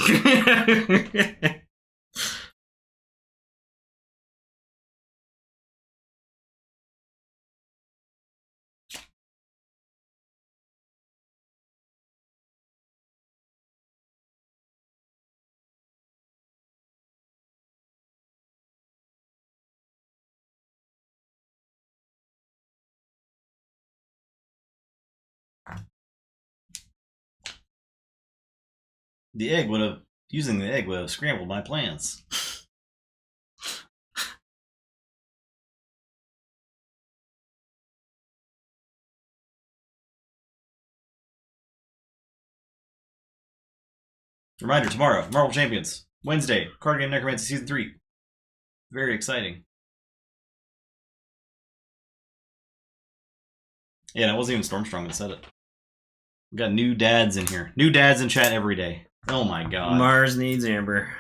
Using the egg would have scrambled my plans. Reminder, tomorrow, Marvel Champions. Wednesday, Card Game Necromancy Season 3. Very exciting. Yeah, it wasn't even Stormstrong that said it. We got new dads in here. New dads in chat every day. Oh my god. Mars needs Amber.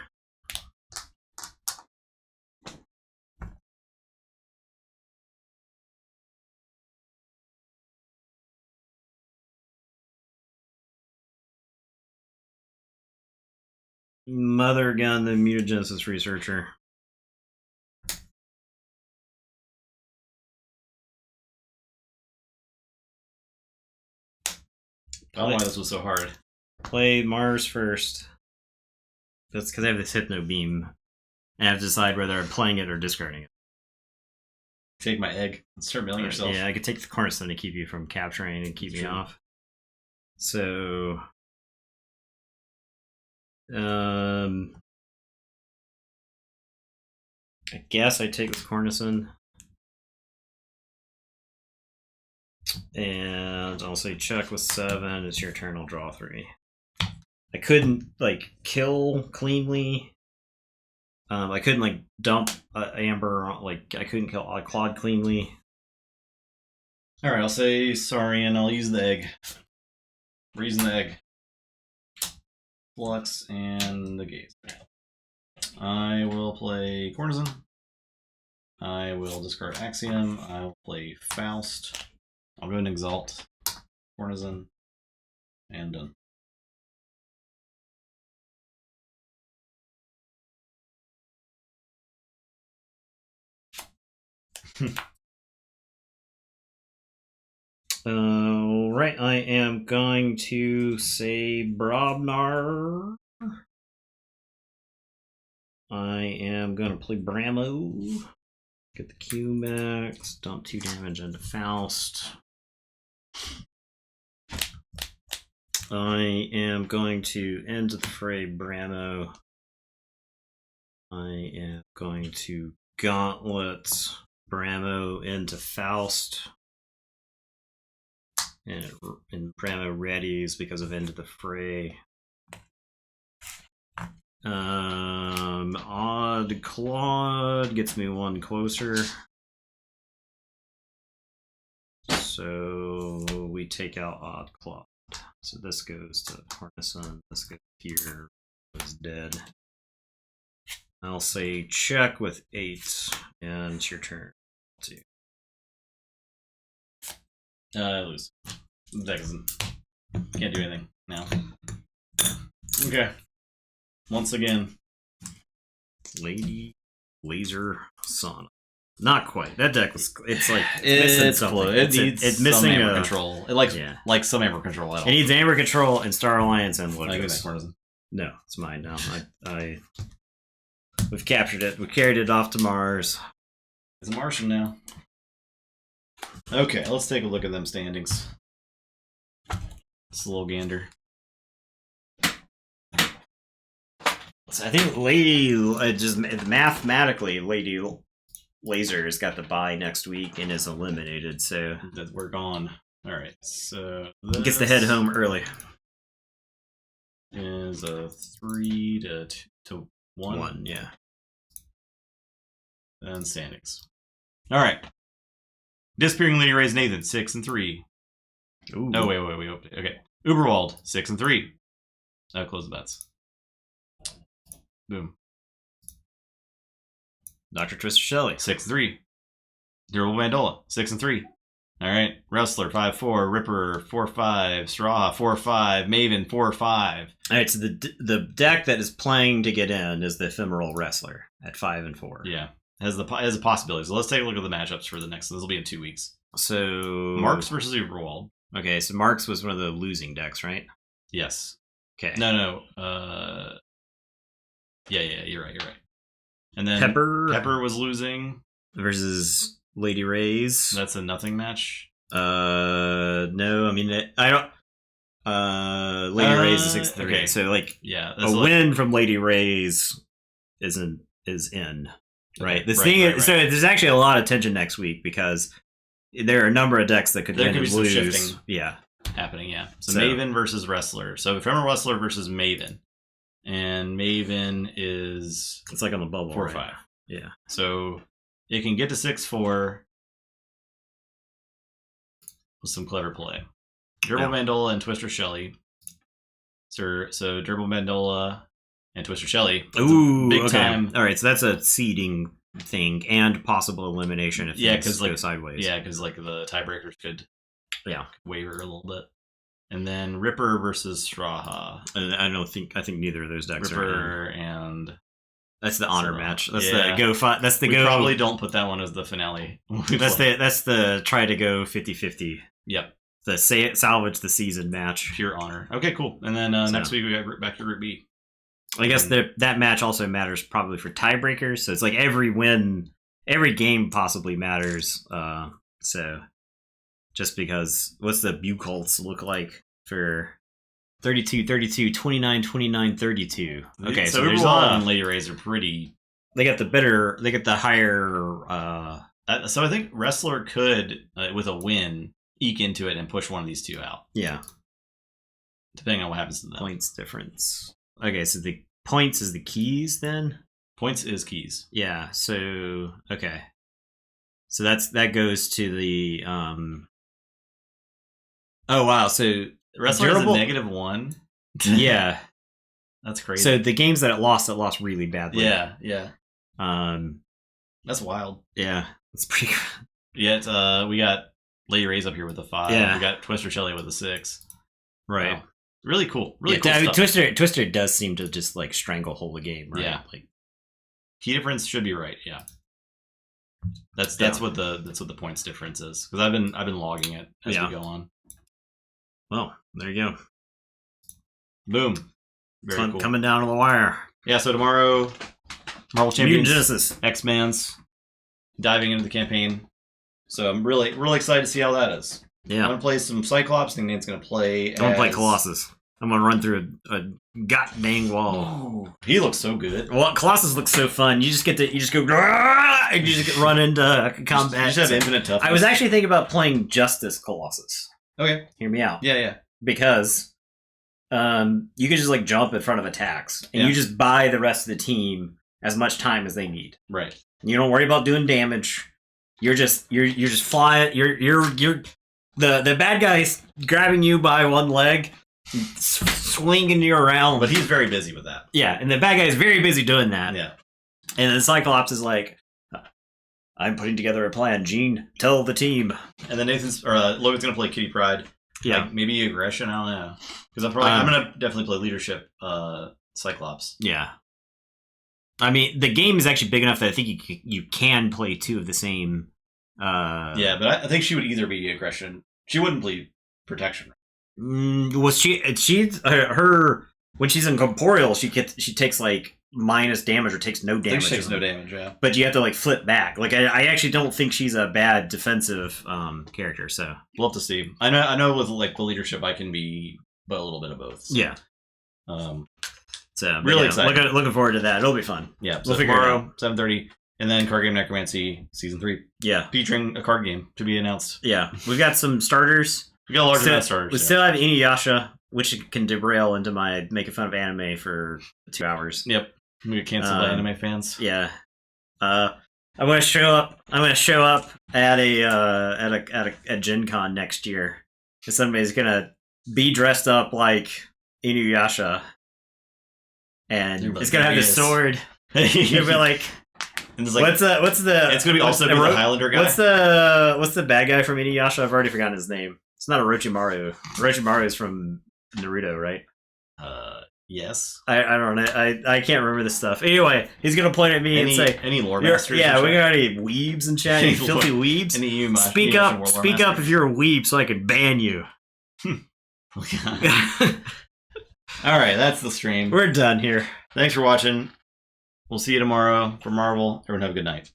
Mother Gun, the mutagenesis researcher. I don't know why this was so hard. Play Mars first. That's because I have this Hypno Beam. And I have to decide whether I'm playing it or discarding it. Take my egg and start milling yourself. Yeah, I could take the cornerstone to keep you from capturing and keep me off. So, I guess I take this cornerstone. And I'll say check with 7. It's your turn. I'll draw 3. I couldn't like kill cleanly. I couldn't like dump Amber. Like I couldn't kill Claude cleanly. All right, I'll say sorry, and I'll use the egg. We're using the egg. Flux and the gaze. I will play Courtesan. I will discard Axiom. I'll play Faust. I'll go and Exalt. Courtesan. And done. Right, I am going to say Brobnar. I am going to play Bramo. Get the Q max. Dump 2 damage into Faust. I am going to end the fray Bramo. I am going to Gauntlet Bramo into Faust. And Bramo readies because of End of the Fray. Odd Claude gets me 1 closer. So we take out Odd Claude. So this goes to Harnesson. This goes here. It's dead. I'll say check with 8, and it's your turn. 2. I lose. That can't do anything now. Okay. Once again. Lady Laser Sauna. Not quite. That deck was. It's like missing something. It's missing some Amber control. It like some Amber control. It needs Amber control and Star Alliance and Logos. No, it's mine now. We've captured it. We carried it off to Mars. It's a Martian now. Okay, let's take a look at them standings. It's a little gander. So I think Lady, just mathematically, Lady Laser has got the bye next week and is eliminated, so that we're gone. All right, so gets to head home early. Is a 3 to 1. 1, yeah. And standings. All right. Disappearing Lady Rays Nathan 6 and 3. Ooh. Oh wait, we opened it. Okay. Uberwald 6 and 3. Close the bets. Boom. Dr. Twister Shelley 6 and 3. Durable Mandola 6 and 3. All right. Wrestler 5-4. Ripper 4-5. Straw 4-5. Maven 4-5. All right. So the deck that is playing to get in is the Ephemeral Wrestler at 5 and 4. Yeah, has a possibility. So let's take a look at the matchups for the next. This will be in 2 weeks. So Marks versus Uberwald. Okay, so Marks was one of the losing decks, right? Yes. Okay. No. Yeah. You're right. And then Pepper was losing versus Lady Rays. That's a nothing match. No. I mean, I don't. Lady Rays is 6-3. Okay. So like, yeah, win from Lady Rays is in. Right. Okay, right. So there's actually a lot of tension next week because there are a number of decks that could win and lose. Shifting happening. Yeah. So Maven versus Wrestler. So Ephemeral Wrestler versus Maven. And Maven is... It's like on the bubble, 4-5. Right? Yeah. So it can get to 6-4 with some clever play. Durable Mandola and Twister Shelley. So Durable Mandola and Twister Shelley. Ooh, big okay. Time. All right, so that's a seeding thing and possible elimination if things go sideways. Yeah, because like the tiebreakers could waver a little bit. And then Ripper versus Straha. I think neither of those decks are in. And that's the honor match. That's we probably don't put that one as the finale. That's the try to go 50-50. Yep. The salvage the season match. Pure honor. Okay, cool. And then next week we got back to Group B. I guess that match also matters probably for tiebreakers. So it's like every win every game possibly matters. So just because, what's the Bucolts look like for 32, 32, 29, 29, 32? Okay, so there's a overall, lot and of, Lady Rays are pretty. they got the higher. So I think Wrestler could, with a win, eke into it and push one of these two out, Yeah, depending on what happens to them. points difference. Okay, so the points is the keys then. Points is keys. Yeah. So okay. So that goes to the Oh wow. So Wrestler durable- is a -1. yeah. That's crazy. So the games that it lost really badly. yeah. Um. That's wild. Yeah. It's pretty. Yeah, it's, we got Lady Rays up here with a 5. Yeah. We got Twister Shelly with a 6. Right. Wow. Really cool. Really Yeah, cool I mean, stuff. Twister does seem to just like stranglehold the game, right? Yeah. Like, Key difference should be right. Yeah. That's Yeah. what the points difference is, because I've been logging it as Yeah. we go on. well, there you go. Boom. Very cool. Coming down to the wire. Yeah. So tomorrow, Marvel Mutant Champions, Genesis. X-Man's, diving into the campaign. So I'm really excited to see how that is. I'm Yeah. gonna play some Cyclops. I think Nate's gonna play. I'm gonna play Colossus. I'm gonna run through a god dang wall. Oh, he looks so good. Well, Colossus looks so fun. You just go "Grrrr!" and you just run into combat. You just have infinite toughness. I was actually thinking about playing Justice Colossus. okay. Hear me out. Yeah. Because you can just like jump in front of attacks and Yeah. you just buy the rest of the team as much time as they need. Right. You don't worry about doing damage. You're just flying. You're the bad guy's grabbing you by one leg, swinging you around. But he's very busy with that. Yeah, and the bad guy is very busy doing that. Yeah. And the Cyclops is like, I'm putting together a plan. Gene, tell the team. And then Logan's gonna play Kitty Pryde. Yeah. Like, maybe aggression. I don't know. Because I'm gonna definitely play leadership. Cyclops. Yeah. I mean, the game is actually big enough that I think you can play two of the same. Yeah, but I think she would either be aggression. She wouldn't play protection. Was she's her when she's in corporeal, she takes like minus damage or takes no I think damage. she takes no damage. Yeah. But you have to like flip back. Like I actually don't think she's a bad defensive character. So We'll have to see. I know with like the leadership, I can be but a little bit of both. So, yeah. So but Really yeah, excited. Looking forward to that. It'll be fun. Yeah. So We'll figure it tomorrow, 7:30, and then Card Game Necromancy Season 3, Yeah. featuring a card game to be announced. Yeah. We've got some starters. We got a large Still- amount of starters. We yeah. still have Inuyasha, which can derail into my making fun of anime for 2 hours. Yep. We get canceled by anime fans. Yeah. I'm gonna show up. At a Gen Con next year. And somebody's gonna be dressed up like Inuyasha, and You're like, it's gonna have the yes. sword. You'll be like, And it's like, what's the? it's gonna be also be the Highlander guy. What's the bad guy from Inuyasha? I've already forgotten his name. It's not Orochimaru. Orochimaru is from Naruto, right? Yes. I don't know. I can't remember this stuff. Anyway, he's gonna point at me and say, any lore "You're- masters? yeah, in we chat? got any weebs in chat? Any filthy weebs? Any EU ma- Speak EU up! lore Speak up masters? if you're a weeb, so I can ban you." All right, that's the stream. We're done here. Thanks for watching. We'll see you tomorrow for Marvel. Everyone have a good night.